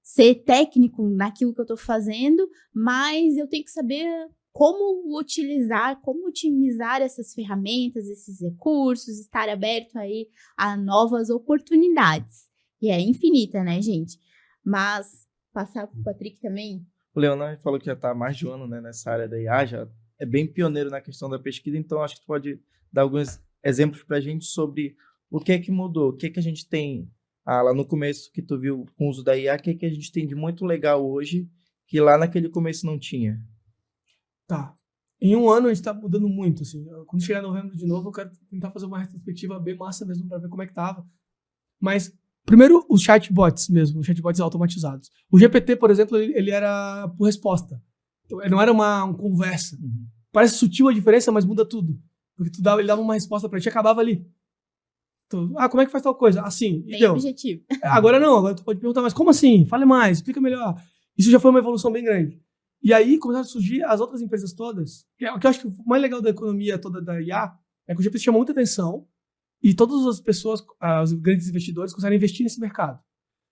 ser técnico naquilo que eu estou fazendo, mas eu tenho que saber como utilizar, como otimizar essas ferramentas, esses recursos, estar aberto aí a novas oportunidades. E é infinita, né, gente? Mas passar para o Patrick também. O Leonan falou que já está há mais de um ano, né, nessa área da IA, já é bem pioneiro na questão da pesquisa, então acho que tu pode dar alguns exemplos para a gente sobre o que é que mudou, o que é que a gente tem lá no começo que tu viu com o uso da IA, o que é que a gente tem de muito legal hoje que lá naquele começo não tinha? Tá. Em um ano a gente está mudando muito, assim. Quando chegar em novembro de novo, eu quero tentar fazer uma retrospectiva bem massa mesmo para ver como é que tava. Mas, primeiro, os chatbots mesmo, os chatbots automatizados. O GPT, por exemplo, ele era por resposta. Então, ele não era uma conversa. Parece sutil a diferença, mas muda tudo. Porque ele dava uma resposta para ti e acabava ali. Então, como é que faz tal coisa? Assim, bem deu. Objetivo. Agora não, agora tu pode perguntar, mas como assim? Fale mais, explica melhor. Isso já foi uma evolução bem grande. E aí começaram a surgir as outras empresas todas, que eu acho que o mais legal da economia toda da IA é que o GPT chamou muita atenção e todas as pessoas, os grandes investidores, começaram a investir nesse mercado.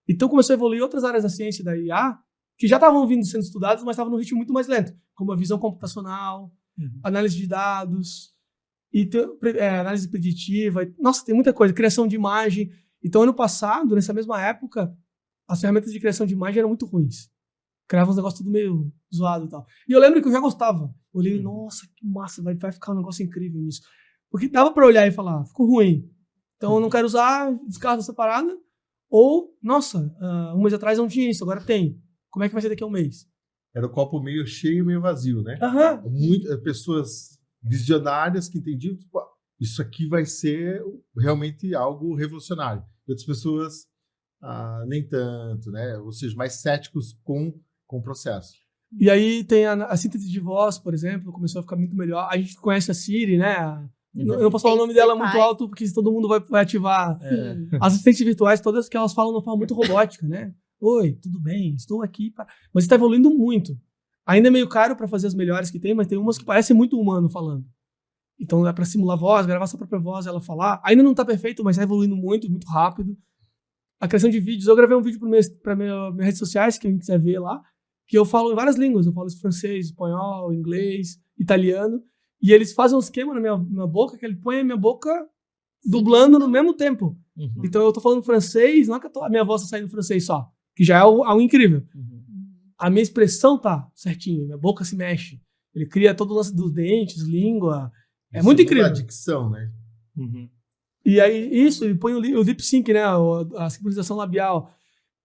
Então começou a evoluir outras áreas da ciência da IA que já estavam vindo sendo estudadas, mas estavam num ritmo muito mais lento, como a visão computacional, análise de dados, e análise preditiva. Nossa, tem muita coisa, criação de imagem. Então, ano passado, nessa mesma época, as ferramentas de criação de imagem eram muito ruins. Criava uns negócios tudo meio zoado e tal. E eu lembro que eu já gostava. Eu olhei, nossa, que massa, vai ficar um negócio incrível nisso. Porque dava pra olhar e falar, ficou ruim. Então, eu não quero usar, descarta essa parada. Ou, nossa, um mês atrás não tinha isso, agora tem. Como é que vai ser daqui a um mês? Era o copo meio cheio, meio vazio, né? Muitas pessoas visionárias que entendiam, tipo, isso aqui vai ser realmente algo revolucionário. E outras pessoas nem tanto, né? Ou seja, mais céticos com o processo. E aí tem a síntese de voz, por exemplo, começou a ficar muito melhor. A gente conhece a Siri, né? Eu não posso falar o nome dela muito alto, porque todo mundo vai ativar. As assistentes virtuais, todas que elas falam de uma forma muito robótica, né? Oi, tudo bem? Estou aqui. Mas está evoluindo muito. Ainda é meio caro para fazer as melhores que tem, mas tem umas que parecem muito humano falando. Então é para simular voz, gravar sua própria voz, ela falar. Ainda não está perfeito, mas está evoluindo muito, muito rápido. A criação de vídeos, eu gravei um vídeo para minhas redes sociais, quem quiser ver lá, que eu falo em várias línguas. Eu falo francês, espanhol, inglês, italiano. E eles fazem um esquema na minha boca, que ele põe a minha boca dublando no mesmo tempo. Então eu tô falando francês, não é que a minha voz tá saindo francês só, que já é algo incrível. A minha expressão tá certinho, minha boca se mexe. Ele cria todo o lance dos dentes, língua. É muito incrível. A dicção, né? E aí, ele põe o lip sync, né? A sincronização labial.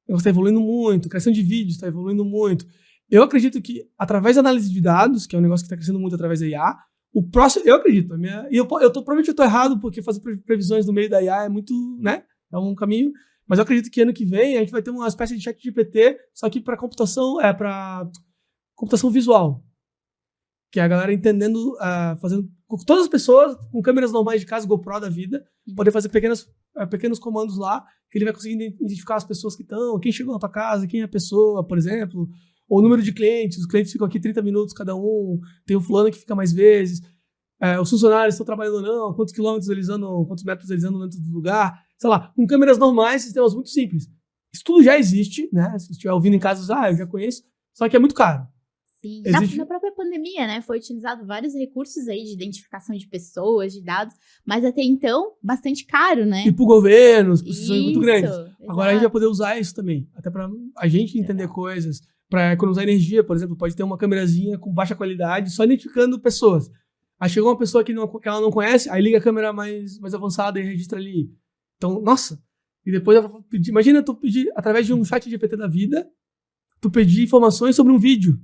Está evoluindo muito, a criação de vídeos está evoluindo muito. Eu acredito que, através da análise de dados, que é um negócio que está crescendo muito através da IA, o próximo, eu acredito, provavelmente eu estou errado, porque fazer previsões no meio da IA é muito, né? É um caminho. Mas eu acredito que ano que vem a gente vai ter uma espécie de chat GPT, só que para computação visual. Que é a galera entendendo, fazendo com todas as pessoas com câmeras normais de casa, GoPro da vida, poder fazer pequenos comandos lá, que ele vai conseguir identificar as pessoas que estão, quem chegou na tua casa, quem é a pessoa, por exemplo, ou o número de clientes. Os clientes ficam aqui 30 minutos cada um, tem o fulano que fica mais vezes, os funcionários estão trabalhando ou não, quantos metros eles andam dentro do lugar, sei lá, com câmeras normais, sistemas muito simples. Isso tudo já existe, né? Se você estiver ouvindo em casa, eu já conheço, só que é muito caro. Sim, Existe- na própria pandemia, né? Foi utilizado vários recursos aí de identificação de pessoas, de dados, mas até então, bastante caro, né? E pro governo, as posições muito grandes. Isso, Agora a gente vai exato. poder usar isso também. Até pra a gente entender coisas. Pra economizar energia, por exemplo, pode ter uma câmerazinha com baixa qualidade, só identificando pessoas. Aí chegou uma pessoa que ela não conhece, aí liga a câmera mais avançada e registra ali. Então, nossa. E depois eu vou pedir. Imagina tu pedir, através de um chat GPT da vida, tu pedir informações sobre um vídeo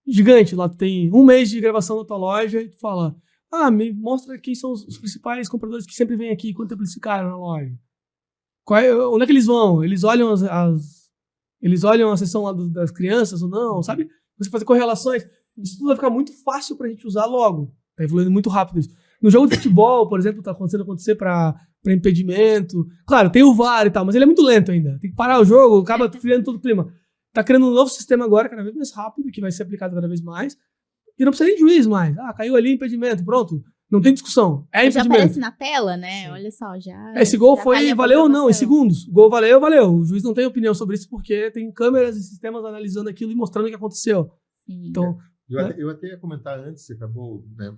gigante. Lá tu tem 1 mês de gravação na tua loja e tu fala: me mostra quem são os principais compradores que sempre vêm aqui, quanto tempo eles ficaram na loja. Onde é que eles vão? Eles olham eles olham a sessão lá das crianças ou não, sabe? Você fazer correlações. Isso tudo vai ficar muito fácil pra gente usar logo. Tá evoluindo muito rápido isso. No jogo de futebol, por exemplo, tá acontecendo acontecer pra impedimento. Claro, tem o VAR e tal, mas ele é muito lento ainda. Tem que parar o jogo, acaba criando todo o clima. Tá criando um novo sistema agora, cada vez mais rápido, que vai ser aplicado cada vez mais. E não precisa nem de juiz mais. Caiu ali, impedimento, pronto. Não tem discussão. É Já impedimento. aparece na tela, né? Olha só, já. Esse gol já tá ali a valeu ou não, em programação. segundos. O gol valeu. O juiz não tem opinião sobre isso porque tem câmeras e sistemas analisando aquilo e mostrando o que aconteceu. Sim. Então, Eu até ia comentar antes, você acabou, né?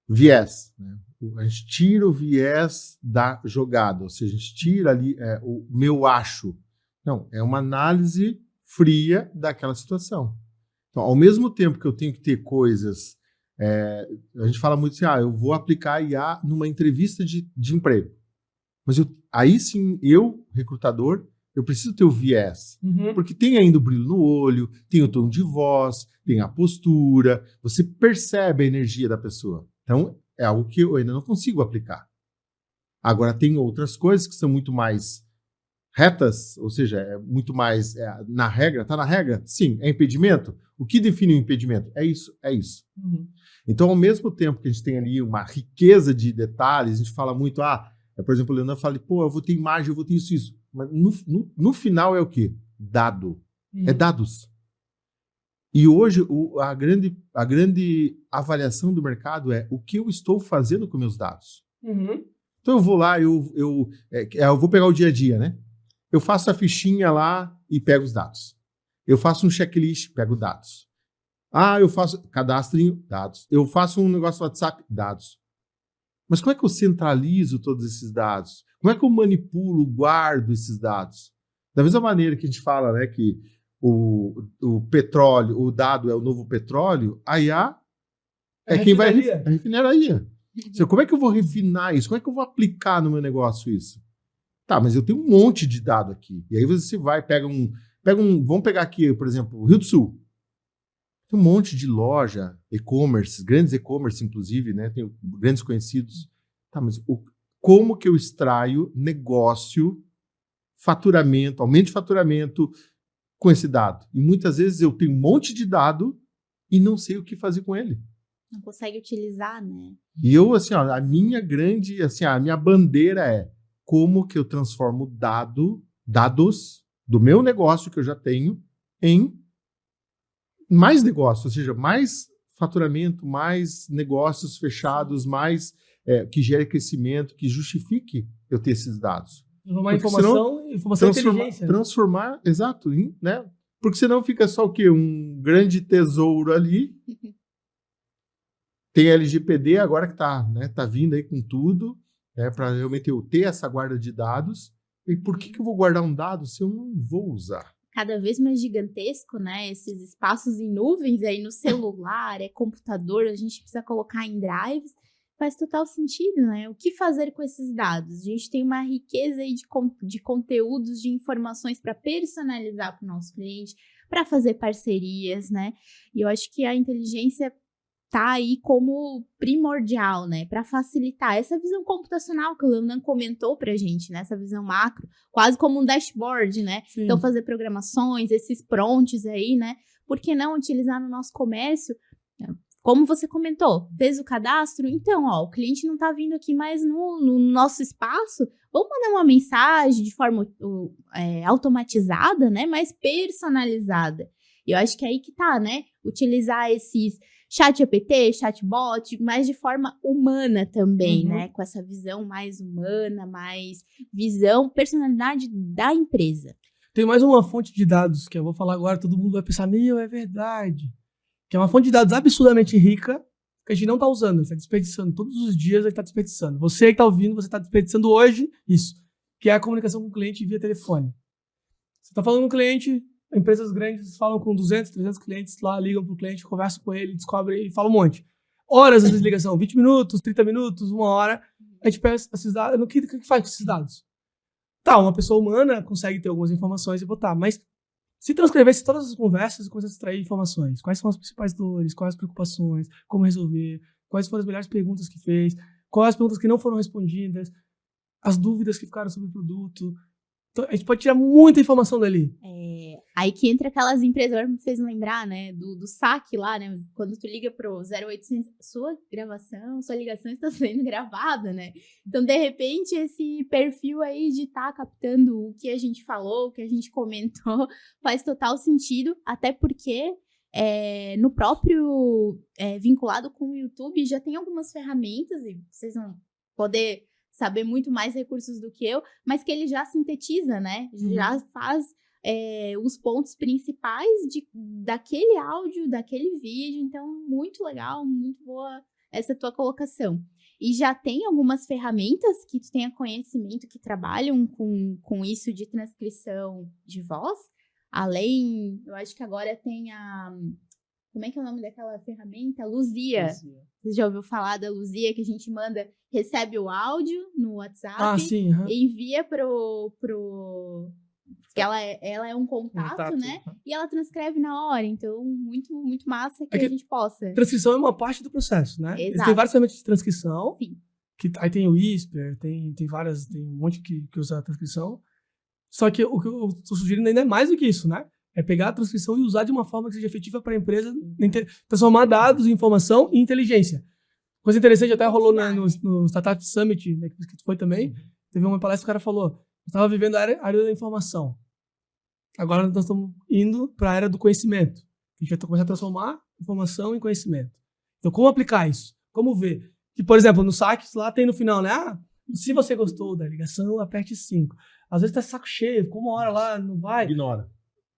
Viés. Né? A gente tira o viés da jogada, ou seja, a gente tira ali o meu acho. Não, é uma análise fria daquela situação. Então, ao mesmo tempo que eu tenho que ter coisas... a gente fala muito assim, eu vou aplicar IA numa entrevista de emprego. Mas aí sim, recrutador, eu preciso ter o viés. Porque tem ainda o brilho no olho, tem o tom de voz, tem a postura, você percebe a energia da pessoa. Então, é algo que eu ainda não consigo aplicar. Agora, tem outras coisas que são muito mais retas, ou seja, é muito mais na regra. Está na regra? Sim. É impedimento? O que define o impedimento? É isso, é isso. Então, ao mesmo tempo que a gente tem ali uma riqueza de detalhes, a gente fala muito, por exemplo, o Leonardo fala, eu vou ter imagem, eu vou ter isso. Mas no final é o quê? Dado. É dados. E hoje a grande avaliação do mercado é o que eu estou fazendo com meus dados. Então eu vou lá, eu vou pegar o dia a dia, né? Eu faço a fichinha lá e pego os dados. Eu faço um checklist, pego dados. Eu faço cadastrinho, dados. Eu faço um negócio no WhatsApp, dados. Mas como é que eu centralizo todos esses dados? Como é que eu manipulo, guardo esses dados? Da mesma maneira que a gente fala, né, que o petróleo, o dado é o novo petróleo, a IA é quem vai... A refinaria. Então, como é que eu vou refinar isso? Como é que eu vou aplicar no meu negócio isso? Tá, mas eu tenho um monte de dado aqui. E aí você vai, vamos pegar aqui, por exemplo, o Rio do Sul. Tem um monte de loja, e-commerce, grandes e-commerce, inclusive, né? Tem grandes conhecidos. Tá, mas como que eu extraio negócio, faturamento, aumento de faturamento com esse dado? E muitas vezes eu tenho um monte de dado e não sei o que fazer com ele. Não consegue utilizar, né? E eu, assim, a minha bandeira é como que eu transformo dados do meu negócio que eu já tenho em mais negócio, ou seja, mais faturamento, mais negócios fechados, mais que gere crescimento, que justifique eu ter esses dados. Uma informação e inteligência. Transformar, exato, né? Porque senão fica só o quê? Um grande tesouro ali. Tem a LGPD agora que tá vindo aí com tudo, para realmente eu ter essa guarda de dados. E por que eu vou guardar um dado se eu não vou usar? Cada vez mais gigantesco, né? Esses espaços em nuvens aí no celular, computador, a gente precisa colocar em drives. Faz total sentido, né? O que fazer com esses dados? A gente tem uma riqueza aí de conteúdos, de informações para personalizar para o nosso cliente, para fazer parcerias, né? E eu acho que a inteligência tá aí como primordial, né, para facilitar essa visão computacional que o Leonan comentou pra gente, né, essa visão macro, quase como um dashboard, né? Sim. Então fazer programações, esses prompts aí, né? Por que não utilizar no nosso comércio? Como você comentou, fez o cadastro, então, o cliente não tá vindo aqui mais no nosso espaço, vamos mandar uma mensagem de forma automatizada, né, mais personalizada. E eu acho que é aí que tá, né, utilizar esses ChatGPT, chatbot, mas de forma humana também, né? Com essa visão mais humana, mais visão, personalidade da empresa. Tem mais uma fonte de dados que eu vou falar agora, todo mundo vai pensar, é verdade. que é uma fonte de dados absurdamente rica, que a gente não está usando, a gente está desperdiçando. Todos os dias a gente está desperdiçando. Você que está ouvindo, você está desperdiçando hoje isso, que é a comunicação com o cliente via telefone. Você está falando com o cliente, empresas grandes falam com 200, 300 clientes lá, ligam para o cliente, conversam com ele, descobrem e falam um monte. Horas de ligação, 20 minutos, 30 minutos, 1 hora. A gente pega esses dados. O que faz com esses dados? Tá, uma pessoa humana consegue ter algumas informações e botar, mas se transcrevesse todas as conversas e começasse a extrair informações, quais são as principais dores, quais as preocupações, como resolver, quais foram as melhores perguntas que fez, quais as perguntas que não foram respondidas, as dúvidas que ficaram sobre o produto. Então, a gente pode tirar muita informação dali. Aí que entra aquelas empresas, agora me fez lembrar, né, do saque lá, né, quando tu liga pro 0800, sua ligação está sendo gravada, né, então de repente esse perfil aí de estar captando o que a gente falou, o que a gente comentou, faz total sentido, até porque no próprio vinculado com o YouTube já tem algumas ferramentas, e vocês vão poder saber muito mais recursos do que eu, mas que ele já sintetiza, né? Já faz os pontos principais daquele áudio, daquele vídeo. Então, muito legal, muito boa essa tua colocação. E já tem algumas ferramentas que tu tenha conhecimento que trabalham com isso de transcrição de voz. Além, eu acho que agora tem como é que é o nome daquela ferramenta? Luzia. Você já ouviu falar da Luzia, que a gente recebe o áudio no WhatsApp, e envia porque ela é um contato, né? E ela transcreve na hora. Então, muito, muito massa que a gente possa. Transcrição é uma parte do processo, né? Exato. Tem várias ferramentas de transcrição. Sim. Aí tem o Whisper, tem um monte que usa a transcrição. Só que o que eu estou sugerindo ainda é mais do que isso, né? É pegar a transcrição e usar de uma forma que seja efetiva para a empresa, transformar dados em informação e inteligência. Coisa interessante, até rolou no Startup Summit, né, que foi também, teve uma palestra que o cara falou, eu estava vivendo a área da informação. Agora nós estamos indo para a área do conhecimento. A gente vai começar a transformar informação em conhecimento. Então, como aplicar isso? Como ver? Que, por exemplo, no saque, lá tem no final, né? Se você gostou da ligação, aperte 5. Às vezes tá saco cheio, ficou 1 hora lá, não vai. Ignora.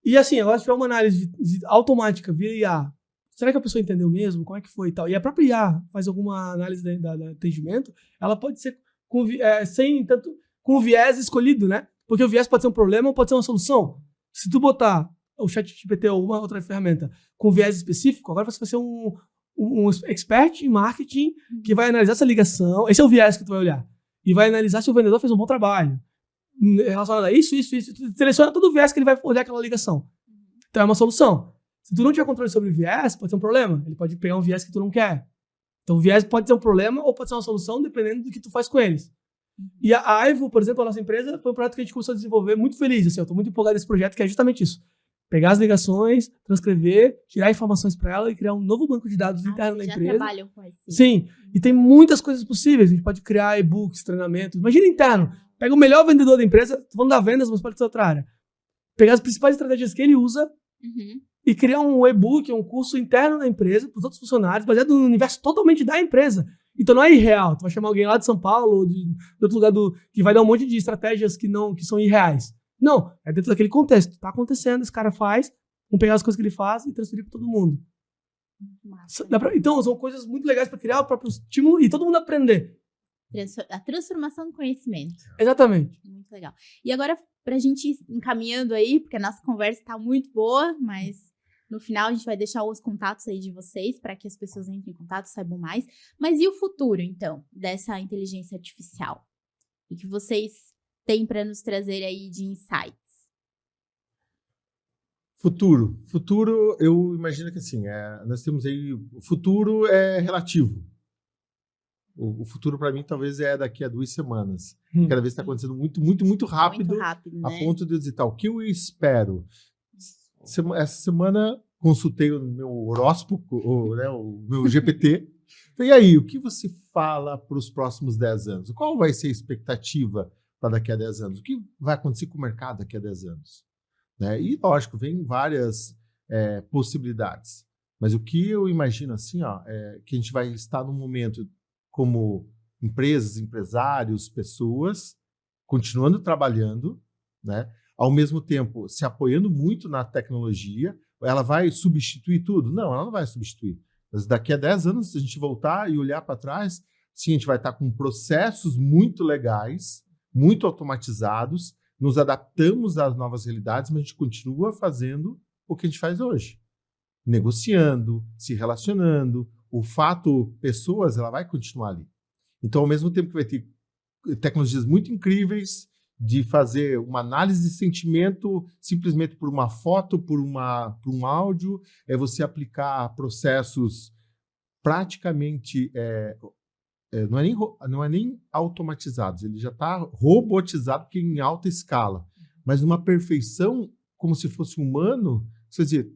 E assim, agora se tiver uma análise automática via IA, será que a pessoa entendeu mesmo? Como é que foi e tal? E a própria IA faz alguma análise do atendimento, ela pode ser com o viés escolhido, né? Porque o viés pode ser um problema ou pode ser uma solução. Se tu botar o ChatGPT ou uma outra ferramenta com viés específico, agora você vai ser um expert em marketing que vai analisar essa ligação. Esse é o viés que tu vai olhar. E vai analisar se o vendedor fez um bom trabalho relacionado a isso. Tu seleciona todo o viés que ele vai olhar aquela ligação. Então é uma solução. Se tu não tiver controle sobre o viés, pode ser um problema. Ele pode pegar um viés que tu não quer. Então o viés pode ser um problema ou pode ser uma solução, dependendo do que tu faz com eles. E a Aivo, por exemplo, a nossa empresa, foi um projeto que a gente começou a desenvolver muito feliz. Assim, eu estou muito empolgado nesse projeto, que é justamente isso. Pegar as ligações, transcrever, tirar informações para ela e criar um novo banco de dados interno da empresa. Já trabalham com isso. Sim. E tem muitas coisas possíveis. A gente pode criar e-books, treinamentos. Imagina interno. Pega o melhor vendedor da empresa, tô falando da vendas, mas pode ser outra área. Pegar as principais estratégias que ele usa e criar um e-book, um curso interno da empresa, para os outros funcionários, baseado no universo totalmente da empresa. Então não é irreal. Tu vai chamar alguém lá de São Paulo ou de outro lugar que vai dar um monte de estratégias que são irreais. Não, é dentro daquele contexto. Tá acontecendo, esse cara faz, vamos pegar as coisas que ele faz e transferir para todo mundo. Então, são coisas muito legais para criar o próprio estímulo e todo mundo aprender. A transformação do conhecimento. Exatamente. Muito legal. E agora, pra gente ir encaminhando aí, porque a nossa conversa tá muito boa, mas no final a gente vai deixar os contatos aí de vocês para que as pessoas entrem em contato, saibam mais. Mas e o futuro, então, dessa inteligência artificial? O que vocês têm para nos trazer aí de insights? Futuro, eu imagino que assim, nós temos aí, o futuro é relativo. O futuro para mim talvez é daqui a 2 semanas. Cada vez está acontecendo muito, muito, muito rápido, muito rápido, né? A ponto de eu dizer, tá, o que eu espero? Essa semana consultei o meu horóscopo, o meu GPT. E aí, o que você fala para os próximos 10 anos? Qual vai ser a expectativa para daqui a 10 anos? O que vai acontecer com o mercado daqui a 10 anos? Né? E, lógico, vem várias possibilidades. Mas o que eu imagino assim, é que a gente vai estar num momento como empresas, empresários, pessoas, continuando trabalhando, né? Ao mesmo tempo se apoiando muito na tecnologia, ela vai substituir tudo? Não, ela não vai substituir. Mas daqui a 10 anos, se a gente voltar e olhar para trás, sim, a gente vai estar com processos muito legais, muito automatizados, nos adaptamos às novas realidades, mas a gente continua fazendo o que a gente faz hoje. Negociando, se relacionando. O fato, pessoas, ela vai continuar ali. Então, ao mesmo tempo que vai ter tecnologias muito incríveis de fazer uma análise de sentimento simplesmente por uma foto, por um áudio, é você aplicar processos praticamente, não é nem automatizados, ele já está robotizado, porque em alta escala, mas numa perfeição como se fosse humano, quer dizer,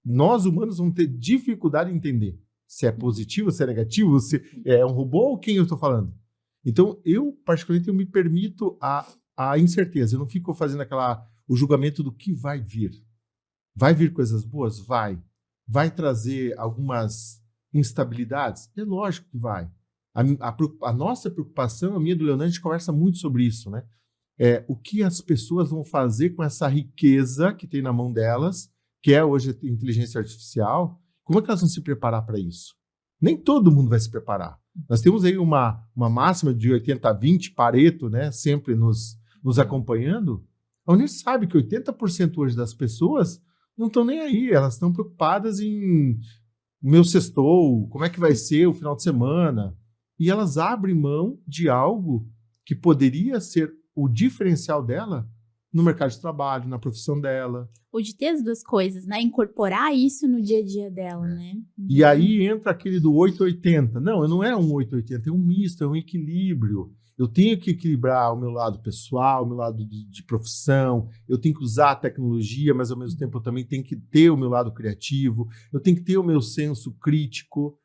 nós humanos vamos ter dificuldade em entender se é positivo, se é negativo, se é um robô ou quem eu estou falando. Então, eu, particularmente, eu me permito a incerteza. Eu não fico fazendo o julgamento do que vai vir. Vai vir coisas boas? Vai. Vai trazer algumas instabilidades? É lógico que vai. A nossa preocupação, a minha do Leonardo, a gente conversa muito sobre isso, né? O que as pessoas vão fazer com essa riqueza que tem na mão delas, que é hoje a inteligência artificial. Como é que elas vão se preparar para isso? Nem todo mundo vai se preparar. Nós temos aí uma máxima de 80-20, Pareto, né, sempre nos acompanhando. A gente sabe que 80% hoje das pessoas não estão nem aí. Elas estão preocupadas em meu sextou, como é que vai ser o final de semana. E elas abrem mão de algo que poderia ser o diferencial dela no mercado de trabalho, na profissão dela. Ou de ter as duas coisas, né? Incorporar isso no dia a dia dela, né? E aí entra aquele do 880. Não, não é um 880, é um misto, é um equilíbrio. Eu tenho que equilibrar o meu lado pessoal, o meu lado de profissão, eu tenho que usar a tecnologia, mas ao mesmo tempo eu também tenho que ter o meu lado criativo, eu tenho que ter o meu senso crítico,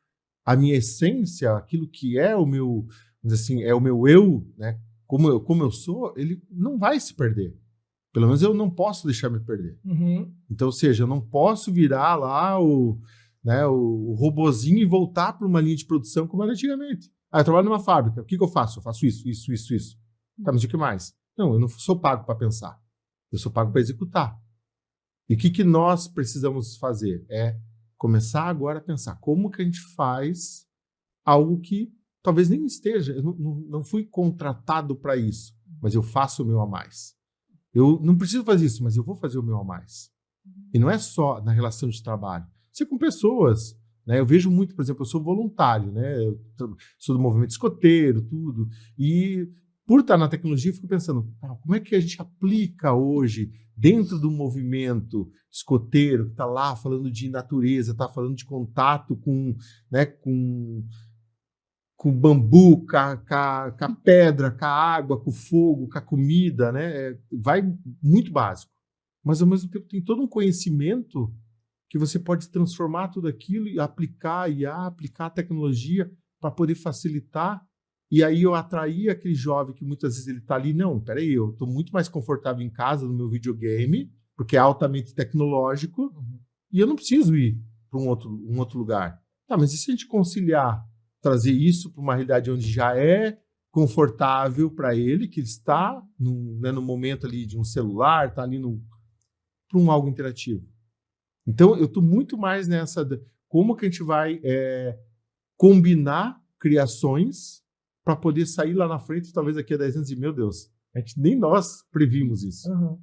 a minha essência, aquilo que é o meu, assim, é o meu eu, né? Como eu sou, ele não vai se perder. Pelo menos eu não posso deixar me perder. Uhum. Então, ou seja, eu não posso virar lá o robozinho e voltar para uma linha de produção como era antigamente. Eu trabalho numa fábrica, o que eu faço? Eu faço isso. Tá, mas o que mais? Não, eu não sou pago para pensar. Eu sou pago para executar. E o que nós precisamos fazer? É começar agora a pensar como que a gente faz algo que talvez nem esteja, eu não fui contratado para isso, mas eu faço o meu a mais. Eu não preciso fazer isso, mas eu vou fazer o meu a mais. E não é só na relação de trabalho. Você com pessoas, né? Eu vejo muito, por exemplo, eu sou voluntário, né? Eu sou do movimento escoteiro, tudo. E por estar na tecnologia, eu fico pensando, como é que a gente aplica hoje, dentro do movimento escoteiro, que está lá falando de natureza, está falando de contato com bambu, com a pedra, com a água, com o fogo, com a comida, né? Vai muito básico. Mas, ao mesmo tempo, tem todo um conhecimento que você pode transformar tudo aquilo e aplicar a tecnologia para poder facilitar. E aí eu atrair aquele jovem que muitas vezes ele está ali, não, peraí, eu estou muito mais confortável em casa, no meu videogame, porque é altamente tecnológico, e eu não preciso ir para um outro lugar. Tá, mas e se a gente conciliar, trazer isso para uma realidade onde já é confortável para ele, que ele está no momento ali de um celular, está ali para algo interativo. Então, eu estou muito mais nessa, como que a gente vai combinar criações para poder sair lá na frente, talvez daqui a 10 anos, e meu Deus, nem nós previmos isso. Uhum.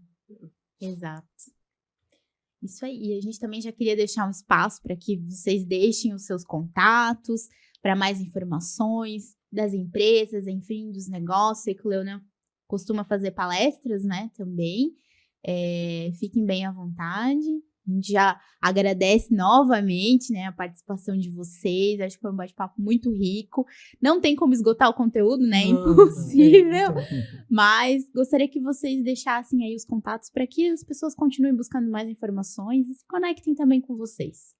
Exato. Isso aí. E a gente também já queria deixar um espaço para que vocês deixem os seus contatos, para mais informações das empresas, enfim, dos negócios. Sei que o Leonan costuma fazer palestras, né, também. Fiquem bem à vontade. A gente já agradece novamente, né, a participação de vocês. Acho que foi um bate-papo muito rico. Não tem como esgotar o conteúdo, né? Impossível. Mas gostaria que vocês deixassem aí os contatos para que as pessoas continuem buscando mais informações e se conectem também com vocês.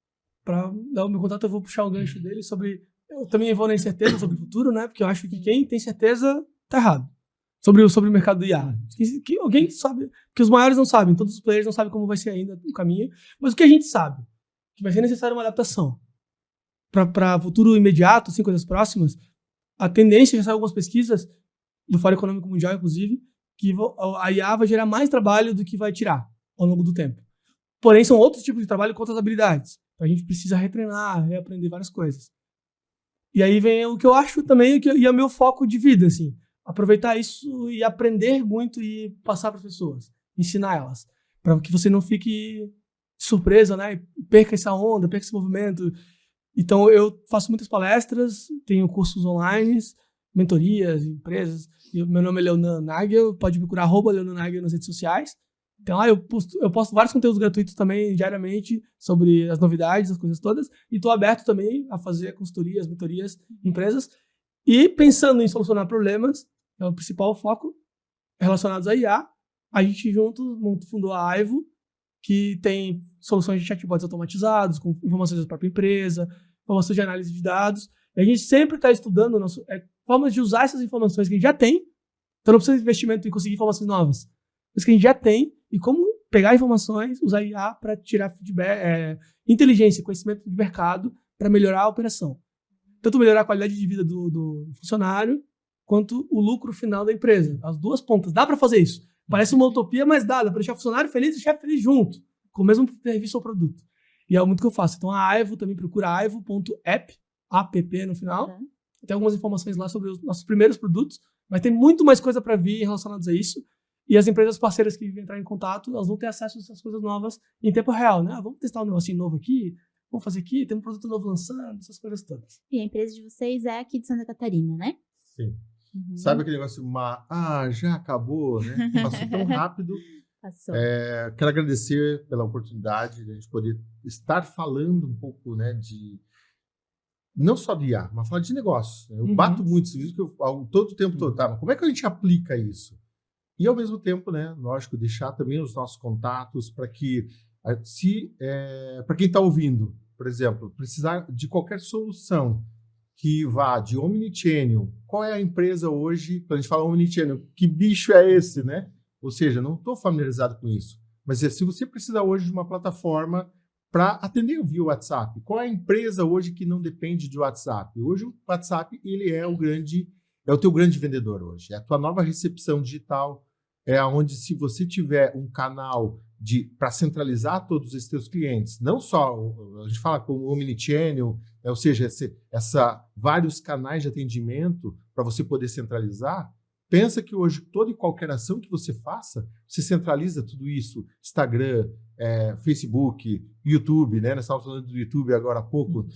Para dar o meu contato, eu vou puxar o gancho dele sobre... Eu também vou na incerteza sobre o futuro, né? Porque eu acho que quem tem certeza tá errado. Sobre o mercado do IA. Que alguém sabe, que os maiores não sabem, todos os players não sabem como vai ser ainda o caminho, mas o que a gente sabe? Que vai ser necessário uma adaptação. Para futuro imediato, assim, coisas próximas, a tendência, já saiu algumas pesquisas, do Fórum Econômico Mundial, inclusive, que a IA vai gerar mais trabalho do que vai tirar ao longo do tempo. Porém, são outros tipos de trabalho com outras habilidades. Então, a gente precisa retreinar, reaprender várias coisas. E aí vem o que eu acho também, e é o meu foco de vida, assim. Aproveitar isso e aprender muito e passar para as pessoas. Ensinar elas. Para que você não fique surpresa, né? Perca essa onda, perca esse movimento. Então, eu faço muitas palestras, tenho cursos online, mentorias, empresas. Meu nome é Leonan Nagel, pode me procurar @Leonan Nagel nas redes sociais. Então lá eu posto vários conteúdos gratuitos também, diariamente, sobre as novidades, as coisas todas. E estou aberto também a fazer consultorias, mentorias, empresas. E pensando em solucionar problemas, é o principal foco relacionados a IA. A gente junto fundou a Aivo, que tem soluções de chatbots automatizados, com informações da própria empresa, informações de análise de dados. E a gente sempre está estudando formas de usar essas informações que a gente já tem. Então não precisa de investimento em conseguir informações novas. Mas que a gente já tem, e como pegar informações, usar IA para tirar feedback, inteligência, conhecimento de mercado, para melhorar a operação. Tanto melhorar a qualidade de vida do funcionário, quanto o lucro final da empresa. As duas pontas. Dá para fazer isso. Parece uma utopia, mas dá para deixar o funcionário feliz e o chefe feliz junto, com o mesmo serviço ou produto. E é muito que eu faço. Então a Aivo também procura aivo.app, app no final. Tem algumas informações lá sobre os nossos primeiros produtos, mas tem muito mais coisa para vir relacionadas a isso. E as empresas parceiras que entrar em contato, elas vão ter acesso a essas coisas novas em tempo real, né? Vamos testar um negocinho novo aqui, vamos fazer aqui, tem um produto novo lançando, essas coisas todas. E a empresa de vocês é aqui de Santa Catarina, né? Sim. Sabe aquele negócio, já acabou, né? Passou tão rápido. Passou. Quero agradecer pela oportunidade de a gente poder estar falando um pouco, né, não só de IA, mas falar de negócio. Eu bato muito isso, que eu falo todo o tempo todo, tá? Mas como é que a gente aplica isso? E, ao mesmo tempo, né, lógico, deixar também os nossos contatos para que, para quem está ouvindo, por exemplo, precisar de qualquer solução que vá de omnichannel. Qual é a empresa hoje, quando a gente fala omnichannel, que bicho é esse, né? Ou seja, não estou familiarizado com isso. Mas se você precisa hoje de uma plataforma para atender via WhatsApp, qual é a empresa hoje que não depende de WhatsApp? Hoje o WhatsApp ele é o teu grande vendedor hoje. É a tua nova recepção digital. É onde, se você tiver um canal para centralizar todos os teus clientes, não só, a gente fala com o omnichannel, ou seja, vários canais de atendimento para você poder centralizar, pensa que hoje toda e qualquer ação que você faça, você centraliza tudo isso, Instagram, Facebook, YouTube, né? Nós estávamos falando do YouTube agora há pouco,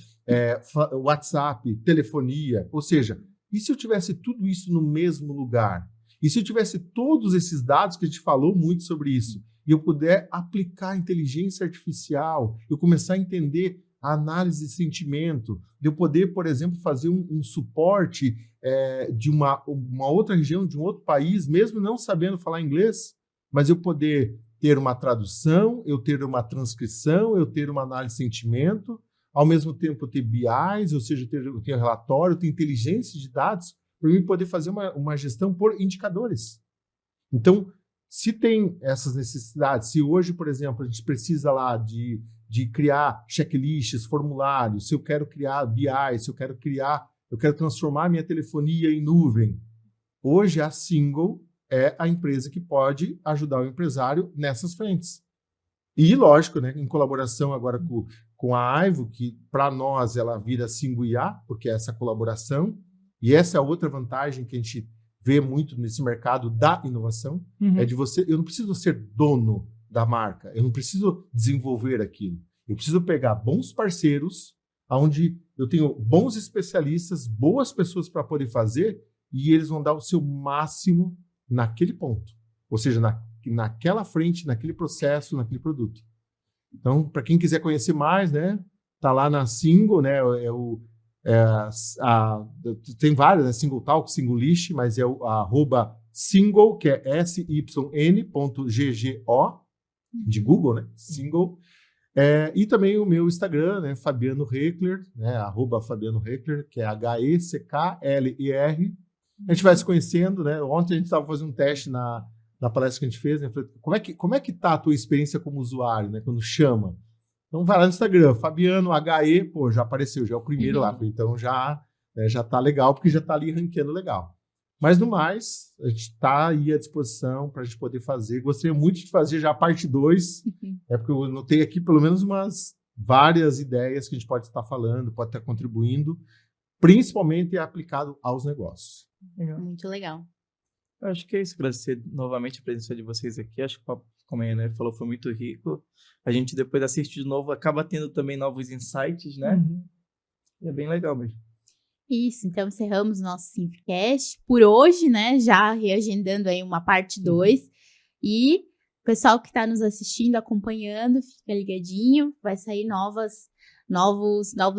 WhatsApp, telefonia, ou seja, e se eu tivesse tudo isso no mesmo lugar? E se eu tivesse todos esses dados que a gente falou muito sobre isso, e eu puder aplicar a inteligência artificial, eu começar a entender a análise de sentimento, de eu poder, por exemplo, fazer um suporte de uma outra região, de um outro país, mesmo não sabendo falar inglês, mas eu poder ter uma tradução, eu ter uma transcrição, eu ter uma análise de sentimento, ao mesmo tempo eu ter BIs, ou seja, eu ter relatório, eu ter inteligência de dados, para mim poder fazer uma gestão por indicadores. Então, se tem essas necessidades, se hoje, por exemplo, a gente precisa lá de criar checklists, formulários, se eu quero criar BI, se eu quero transformar minha telefonia em nuvem, hoje a Single é a empresa que pode ajudar o empresário nessas frentes. E, lógico, né, em colaboração agora com a Aivo, que para nós ela vira Single IA, porque é essa colaboração. E essa é a outra vantagem que a gente vê muito nesse mercado da inovação, é de eu não preciso ser dono da marca, eu não preciso desenvolver aquilo. Eu preciso pegar bons parceiros, onde eu tenho bons especialistas, boas pessoas para poder fazer, e eles vão dar o seu máximo naquele ponto. Ou seja, naquela frente, naquele processo, naquele produto. Então, para quem quiser conhecer mais, né, tá lá na Single, né, tem várias, né? Single Talk, Single List, mas é o @single, que é syn.ggo, de Google, né? Single. E também o meu Instagram, né? Fabiano Reckler, né? @Fabiano Reckler, que é HECKLER. A gente vai se conhecendo, né? Ontem a gente estava fazendo um teste na palestra que a gente fez, né? Falei, como é que tá a tua experiência como usuário, né? Quando chama. Então vai lá no Instagram, Fabiano HE, já apareceu, já é o primeiro lá. Então já tá legal, porque já tá ali ranqueando legal. Mas, no mais, a gente está aí à disposição para a gente poder fazer. Gostaria muito de fazer já a parte 2, porque eu notei aqui pelo menos várias ideias que a gente pode estar falando, pode estar contribuindo, principalmente aplicado aos negócios. Legal. Muito legal. Eu acho que é isso. Agradecer novamente a presença de vocês aqui. Acho que o papo, como a Ana falou, foi muito rico. A gente depois assiste de novo, acaba tendo também novos insights, né? E é bem legal mesmo. Isso, então encerramos o nosso Simfcast por hoje, né? Já reagendando aí uma parte 2. E o pessoal que está nos assistindo, acompanhando, fica ligadinho. Vai sair novos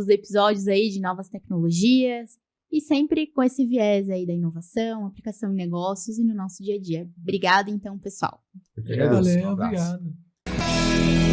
episódios aí de novas tecnologias. E sempre com esse viés aí da inovação, aplicação em negócios e no nosso dia a dia. Obrigada, então, pessoal. Eu que agradeço. Valeu, Um abraço. obrigado.